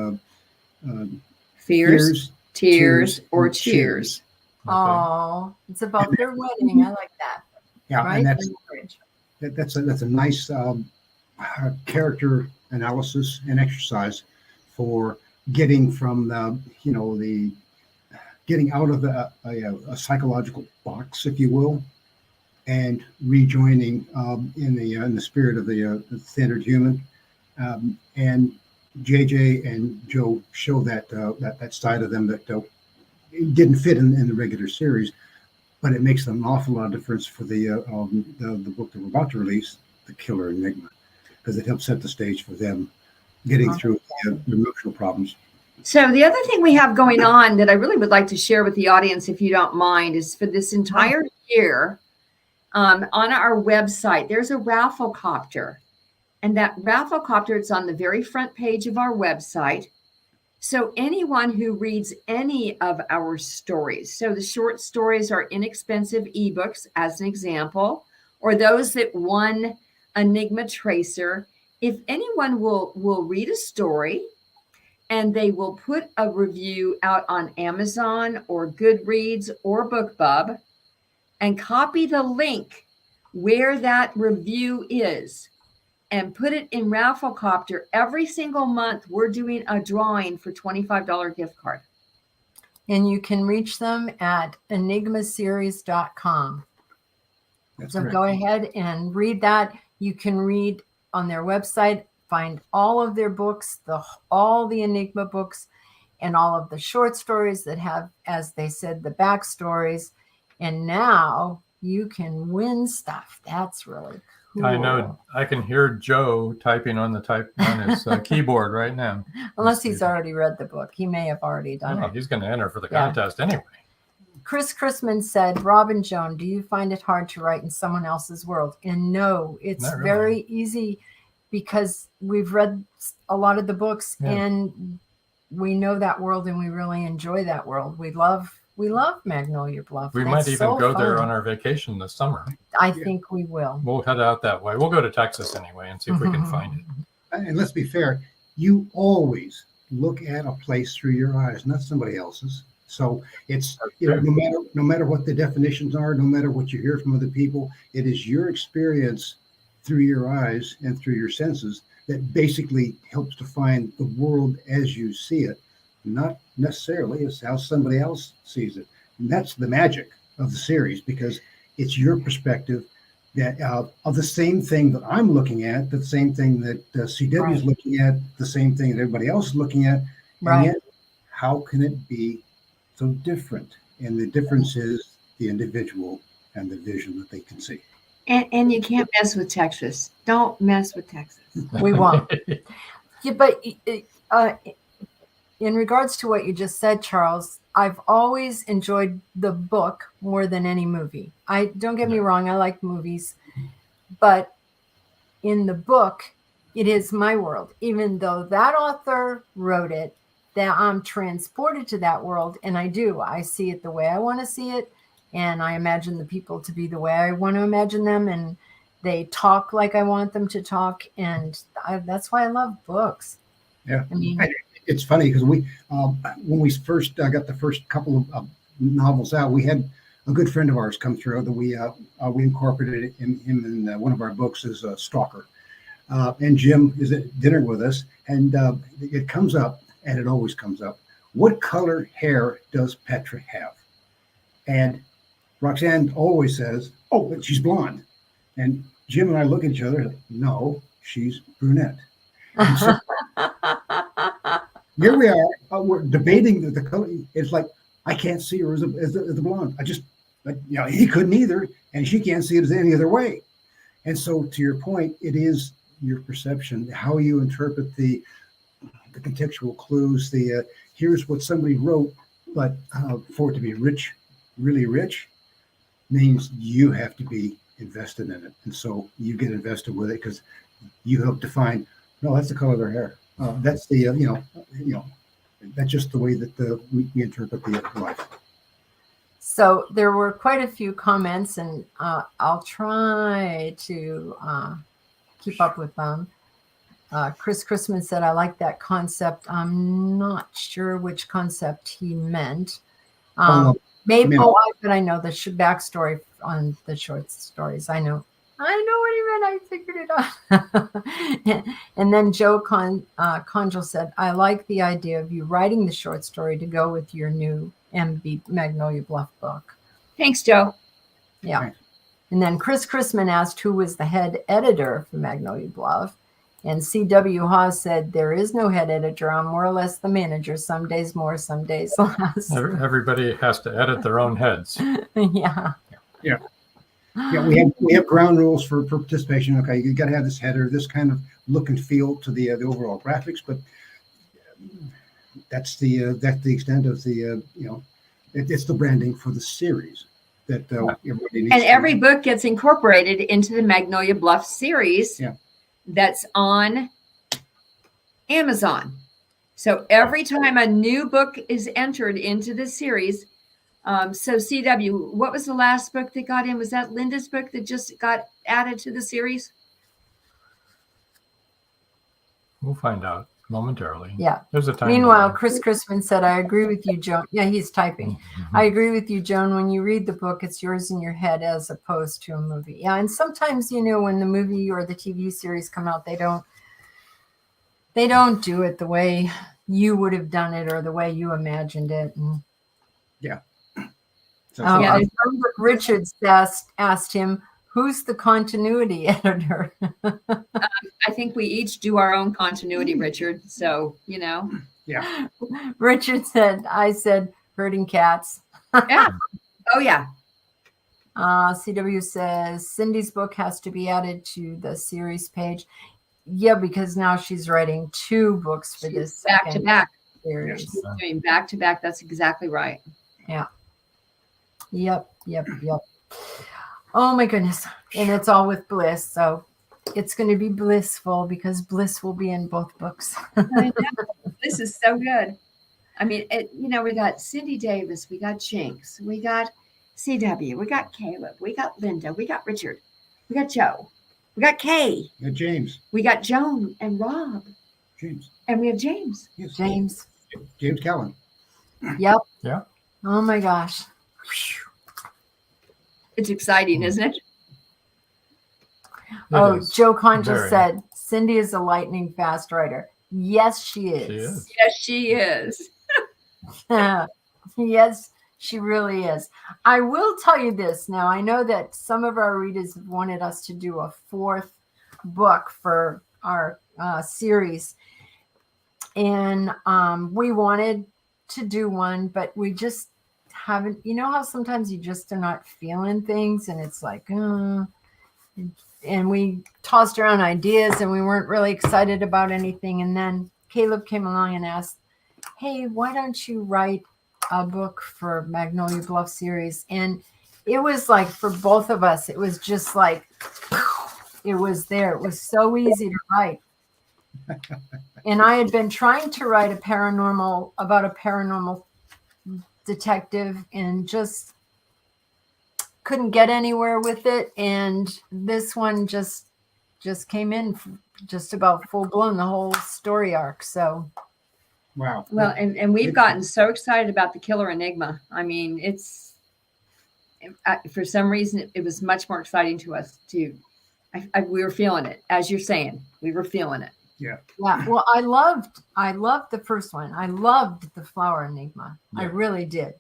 Fears, Tears, or Cheers. Oh, it's about their wedding. I like that. Yeah, right? And that's a nice character analysis and exercise for getting from getting out of a psychological box, if you will, and rejoining in the spirit of the standard human. And JJ and Joe show that side of them that didn't fit in the regular series, but it makes an awful lot of difference for the book that we're about to release, The Killer Enigma, because it helps set the stage for them getting through the emotional problems. So the other thing we have going on that I really would like to share with the audience, if you don't mind, is for this entire year, on our website, there's a raffle copter. And that raffle copter, it's on the very front page of our website. So anyone who reads any of our stories, so the short stories are inexpensive ebooks, as an example, or those that won Enigma Tracer, if anyone will read a story and they will put a review out on Amazon or Goodreads or BookBub and copy the link where that review is and put it in Rafflecopter, every single month we're doing a drawing for $25 gift card. And you can reach them at enigmaseries.com. So go ahead and read that. You can read on their website, find all of their books, all the Enigma books, and all of the short stories that have, as they said, the backstories. And now you can win stuff. That's really cool. I know. I can hear Joe typing on his keyboard right now. Unless he's already read the book. He may have already done it. He's going to enter for the contest anyway. Chris Chrisman said, Robin Joan, do you find it hard to write in someone else's world? And no, it's very easy because we've read a lot of the books and we know that world and we really enjoy that world. We love Magnolia Bluff. We might even go there on our vacation this summer. I think we will. We'll head out that way. We'll go to Texas anyway and see if we can find it. And let's be fair, you always look at a place through your eyes, not somebody else's. So it's no matter what the definitions are, no matter what you hear from other people, it is your experience through your eyes and through your senses that basically helps define the world as you see it. not necessarily as how somebody else sees it. And that's the magic of the series, because it's your perspective that of the same thing that I'm looking at, the same thing that CW is looking at, the same thing that everybody else is looking at. And yet, how can it be so different? And the difference is the individual and the vision that they can see. And you can't mess with Texas. Don't mess with Texas. We won't. Yeah, but in regards to what you just said, Charles, I've always enjoyed the book more than any movie. Don't get me wrong, I like movies, but in the book, it is my world. Even though that author wrote it, that I'm transported to that world, and I see it the way I want to see it, and I imagine the people to be the way I want to imagine them, and they talk like I want them to talk, and that's why I love books. Yeah, I mean, it's funny because when we first got the first couple of novels out, we had a good friend of ours come through that we incorporated him in one of our books as a stalker. And Jim is at dinner with us, and it comes up, and it always comes up. What color hair does Petra have? And Roxanne always says, "Oh, she's blonde." And Jim and I look at each other like, "No, she's brunette." And so, here we are, we're debating the color. It's like, I can't see her as the blonde. He couldn't either, and she can't see it as any other way. And so, to your point, it is your perception, how you interpret the contextual clues. Here's what somebody wrote, but for it to be rich, really rich, means you have to be invested in it, and so you get invested with it because you help define. No, that's the color of their hair. That's the that's just the way that we interpret the life. So there were quite a few comments, and I'll try to keep up with them. Chris Chrisman said, "I like that concept." I'm not sure which concept he meant. Maybe, but I know the backstory on the short stories. I know what he meant. I figured it out. And then Joe Conjal said, "I like the idea of you writing the short story to go with your new MB Magnolia Bluff book." Thanks, Joe. Yeah. Thanks. And then Chris Chrisman asked who was the head editor for Magnolia Bluff. And C.W. Hawes said, "There is no head editor. I'm more or less the manager. Some days more, some days less." Everybody has to edit their own heads. Yeah. Yeah, we have ground rules for participation. Okay, you got to have this header, this kind of look and feel to the overall graphics, but that's the extent of the it's the branding for the series that everybody needs. And every book gets incorporated into the Magnolia Bluff series. Yeah. That's on Amazon. So every time a new book is entered into the series, so CW, what was the last book that got in? Was that Linda's book that just got added to the series? We'll find out momentarily. Yeah. There's a time. Meanwhile, Chris Chrisman said, "I agree with you, Joan." Yeah, he's typing. Mm-hmm. "I agree with you, Joan. When you read the book, it's yours in your head as opposed to a movie." Yeah, and sometimes, when the movie or the TV series come out, they don't do it the way you would have done it or the way you imagined it. And yeah. Richards asked him, "Who's the continuity editor?" I think we each do our own continuity, Richard. So, Yeah. Richard said, "I said herding cats." Yeah. Oh, yeah. CW says, "Cindy's book has to be added to the series page." Yeah, because now she's writing 2 books for this back to back series. She's doing back to back. That's exactly right. Yeah. Yep. Oh my goodness. And it's all with Bliss. So it's going to be blissful because Bliss will be in both books. I know. This is so good. I mean, we got Cindy Davis, we got Jinx, we got CW, we got Caleb, we got Linda, we got Richard, we got Joe, we got Kay. We got James. We got Joan and Rob. James. And we have James. Yes. James Callan. Yep. Yeah. Oh my gosh. It's exciting, isn't it? Joe Conjal said, "Cindy is a lightning fast writer." Yes, she is. Yes, she is. Yes, she really is. I will tell you this. Now, I know that some of our readers have wanted us to do a 4th book for our series. And we wanted to do one, but we just haven't. You know how sometimes you just are not feeling things, and it's like, and we tossed around ideas, and we weren't really excited about anything. And then Caleb came along and asked, hey, why don't you write a book for Magnolia Bluff series? And it was like, for both of us, it was just like, it was there. It was so easy to write. And I had been trying to write about a paranormal detective, and just couldn't get anywhere with it. And this one just came in just about full blown, the whole story arc. So wow. Well, and we've gotten so excited about the Killer Enigma. I mean, it's for some reason it was much more exciting to us too. We were feeling it, as you're saying. We were feeling it. Yeah. Yeah. Well, I loved the first one. I loved the Flower Enigma. Yeah. I really did.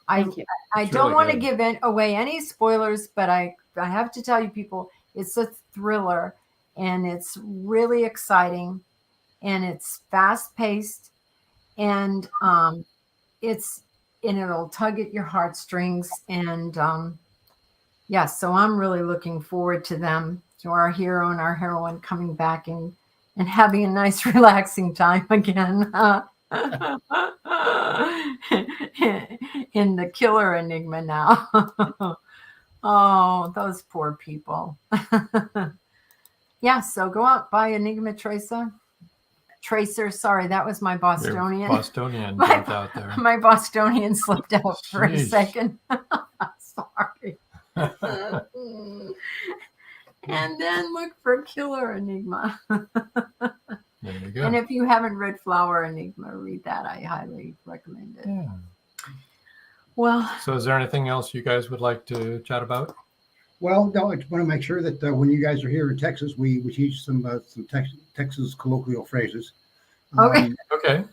Thank you. I don't want to give away any spoilers, but I have to tell you, people, it's a thriller, and it's really exciting, and it's fast paced, and it'll tug at your heartstrings. And yeah, so I'm really looking forward to them, to our hero and our heroine coming back and having a nice, relaxing time again in the Killer Enigma now. Oh, those poor people. Yeah, so go out, buy Enigma Tracer. Sorry, that was my Bostonian. Your Bostonian jumped out there. My Bostonian slipped out for a second. Sorry. And then look for Killer Enigma. There you go. And if you haven't read Flower Enigma, read that. I highly recommend it. Yeah. Well. So is there anything else you guys would like to chat about? Well, no, I just want to make sure that when you guys are here in Texas, we teach some Texas colloquial phrases. Okay. Okay.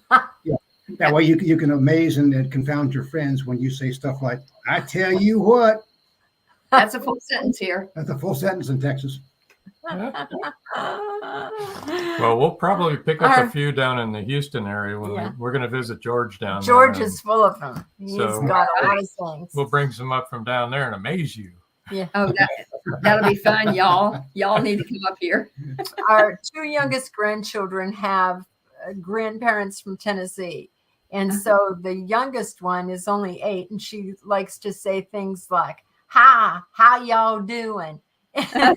Yeah. That way you can amaze and confound your friends when you say stuff like, I tell you what. That's a full sentence here. That's a full sentence in Texas. Well, we'll probably pick up a few down in the Houston area when we're going to visit George down there. George is full of them. He's got a lot of things. We'll bring some up from down there and amaze you. Yeah. Oh, that'll be fun, y'all. Y'all need to come up here. Our 2 youngest grandchildren have grandparents from Tennessee. And so the youngest one is only 8, and she likes to say things like, hi, how y'all doing? And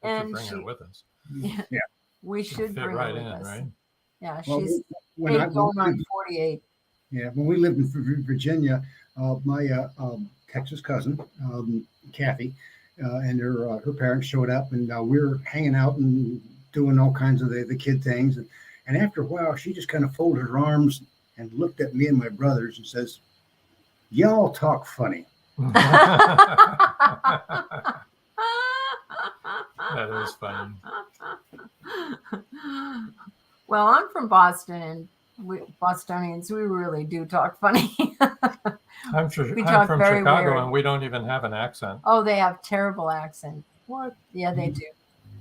bring her with us. Yeah. We should fit bring right her in, with us. right? Yeah, Well, she's when I- going on 48. Yeah, when we lived in Virginia, my Texas cousin, Kathy, and her parents showed up, and we were hanging out and doing all kinds of the kid things. And after a while, she just kind of folded her arms and looked at me and my brothers and says, y'all talk funny. That is funny. Well, I'm from Boston, and Bostonians, we really do talk funny. I'm from Chicago, weird. And we don't even have an accent. Oh, they have terrible accent. What? Yeah, they do.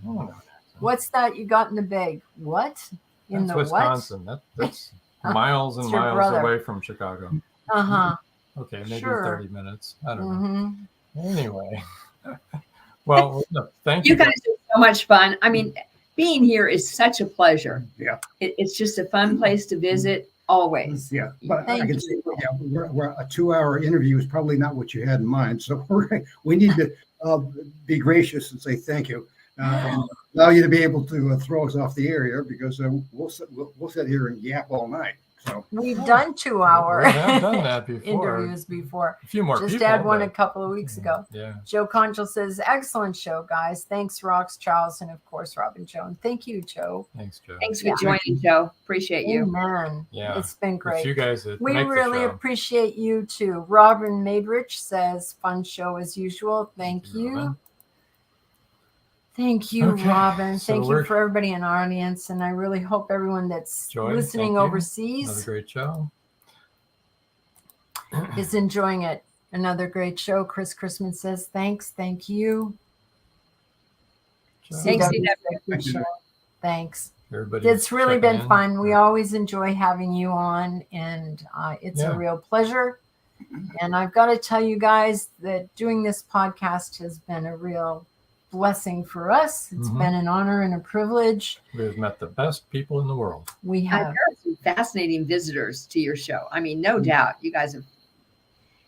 Oh, what's that you got in the bag? What? In that's the Wisconsin. What? That's miles and miles away from Chicago. Uh-huh. Okay, maybe sure. 30 minutes. I don't know. Anyway. Well, thank you. You guys are so much fun. I mean, being here is such a pleasure. Yeah. It's just a fun place to visit always. Yeah. But I can see we're a 2-hour interview is probably not what you had in mind. So we need to be gracious and say thank you. And allow you to be able to throw us off the air here, because we'll sit here and yap all night. So we've done 2-hour we have done that before. interviews before. A few more Just people, had one a couple of weeks ago. Yeah. Joe Conchel says, excellent show, guys. Thanks, Rox, Charles, and of course, Robin Joan. Thank you, Joe. Thanks, Joe. Thanks for joining, Joe. Appreciate you. Amen. Yeah. It's been great. It's you guys that we make really the show. appreciate you too. Robin Maidrich says, fun show as usual. Thank you. Thank you, Okay, Robin. so Thank you for everybody in our audience. And I really hope everyone that's Joy, listening thank you. overseas Another great show. is enjoying it. Another great show. Chris Chrisman says, thanks. Thank you. Thanks, Good show. Thanks. Everybody, It's really checking been in. fun. We always enjoy having you on, and it's a real pleasure. And I've got to tell you guys that doing this podcast has been a real blessing for us. It's been an honor and a privilege. We've met the best people in the world. We have. There are some fascinating visitors to your show. I mean, no doubt. You guys have.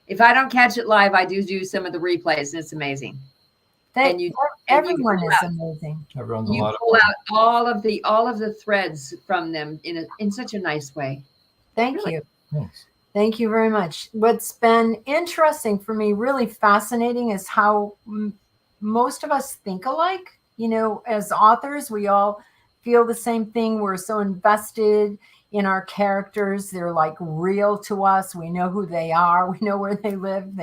If I don't catch it live, I do some of the replays, and it's amazing. Everyone is amazing. Everyone's you pull out all of the threads from them in such a nice way. Thank you. Thanks. Thank you very much. What's been interesting for me, really fascinating, is how most of us think alike. You know, as authors, we all feel the same thing. We're so invested in our characters. They're like real to us. We know who they are. We know where they live.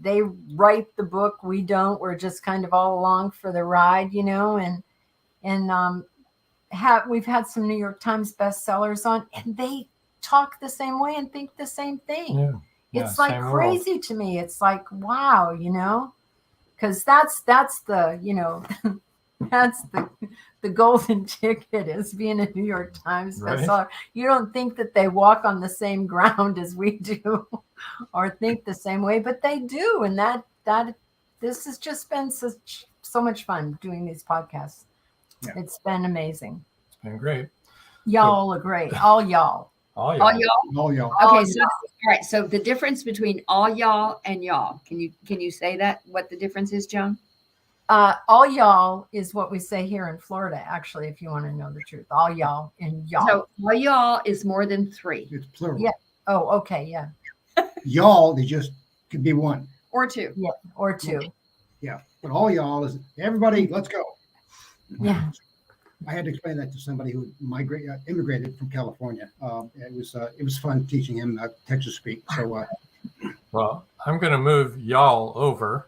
They write the book. We don't. We're just kind of all along for the ride, you know, and we've had some New York Times bestsellers on, and they talk the same way and think the same thing. It's like crazy to me. It's like, wow, you know, because that's the, you know, that's the golden ticket is being a New York Times bestseller. You don't think that they walk on the same ground as we do or think the same way, but they do. And that this has just been so much fun doing these podcasts. Yeah. It's been amazing. It's been great. Y'all are great. All y'all. All y'all. All y'all. Okay, so all right. So the difference between all y'all and y'all. Can you say that? What the difference is, Joan? All y'all is what we say here in Florida, actually, if you want to know the truth. All y'all and y'all. So all y'all is more than three. It's plural. Yeah. Oh, okay. Yeah. Y'all, they just could be one. Or two. Yeah. Or two. Yeah. But all y'all is everybody, let's go. Yeah. I had to explain that to somebody who immigrated from California. It was fun teaching him Texas speak. So, well, I'm going to move y'all over.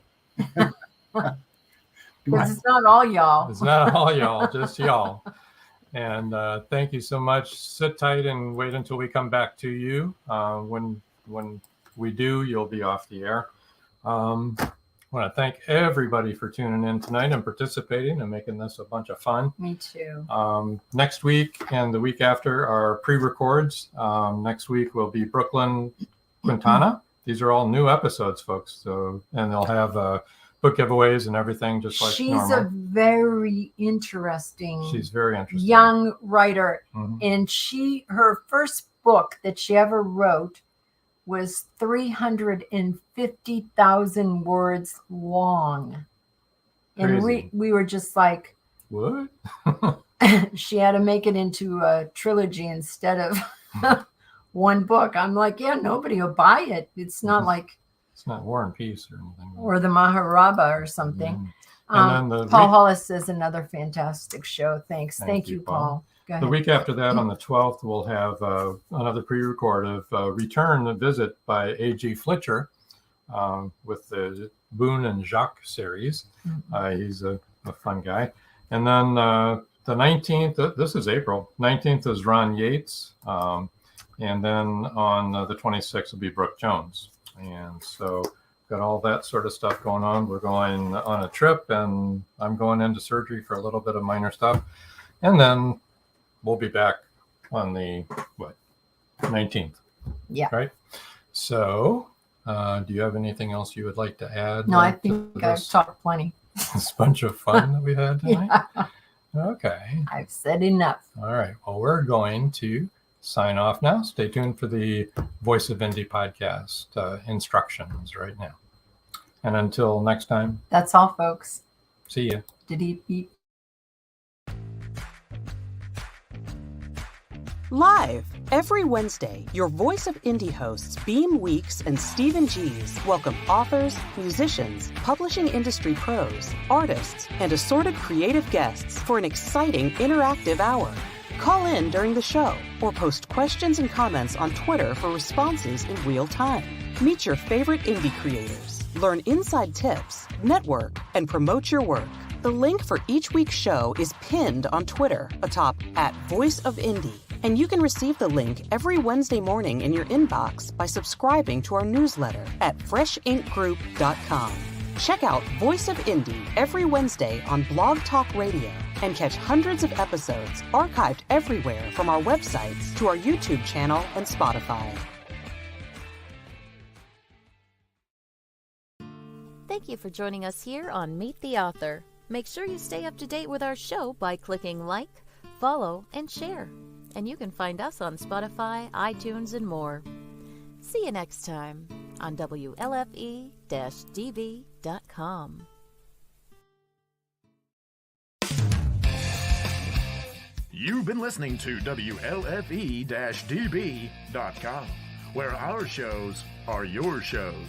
Because it's not all y'all. It's not all y'all, just y'all. And thank you so much. Sit tight and wait until we come back to you. When we do, you'll be off the air. I want to thank everybody for tuning in tonight and participating and making this a bunch of fun. Me too. Next week and the week after are pre-records. Next week will be Brooklyn Quintana. These are all new episodes, folks. So, and they'll have book giveaways and everything, just like normal. She's a very interesting. She's very interesting. Young writer, and her first book that she ever wrote was 350,000 words long. And we were just like, what? She had to make it into a trilogy instead of one book. I'm like, yeah, nobody will buy it. It's not like it's not War and Peace or anything. Or the Maharaba or something. And then Paul Hollis says another fantastic show. Thanks. Thank you, Paul. The week after that, on the 12th, we'll have another pre-record of Return Visit by A.G. Fletcher with the Boone and Jacques series. He's a fun guy. And then the 19th, this is April, 19th is Ron Yates. And then on the 26th will be Brooke Jones. And so got all that sort of stuff going on. We're going on a trip, and I'm going into surgery for a little bit of minor stuff. And then we'll be back on the 19th. Yeah. Right. So, do you have anything else you would like to add? No, I think I've talked plenty. This bunch of fun that we had tonight. Yeah. Okay. I've said enough. All right. Well, we're going to sign off now. Stay tuned for the Voice of Indie podcast instructions right now. And until next time. That's all, folks. See ya. Beep. Live every Wednesday, your Voice of Indie hosts Beam Weeks and Stephen Gees welcome authors, musicians, publishing industry pros, artists, and assorted creative guests for an exciting interactive hour. Call in during the show or post questions and comments on Twitter for responses in real time. Meet your favorite indie creators, learn inside tips, network, and promote your work. The link for each week's show is pinned on Twitter atop @VoiceOfIndie, and you can receive the link every Wednesday morning in your inbox by subscribing to our newsletter at freshinkgroup.com. Check out Voice of Indie every Wednesday on Blog Talk Radio and catch hundreds of episodes archived everywhere from our websites to our YouTube channel and Spotify. Thank you for joining us here on Meet the Author. Make sure you stay up to date with our show by clicking like, follow, and share. And you can find us on Spotify, iTunes, and more. See you next time on WLFE-DV.com. You've been listening to WLFE-DB.com, where our shows are your shows.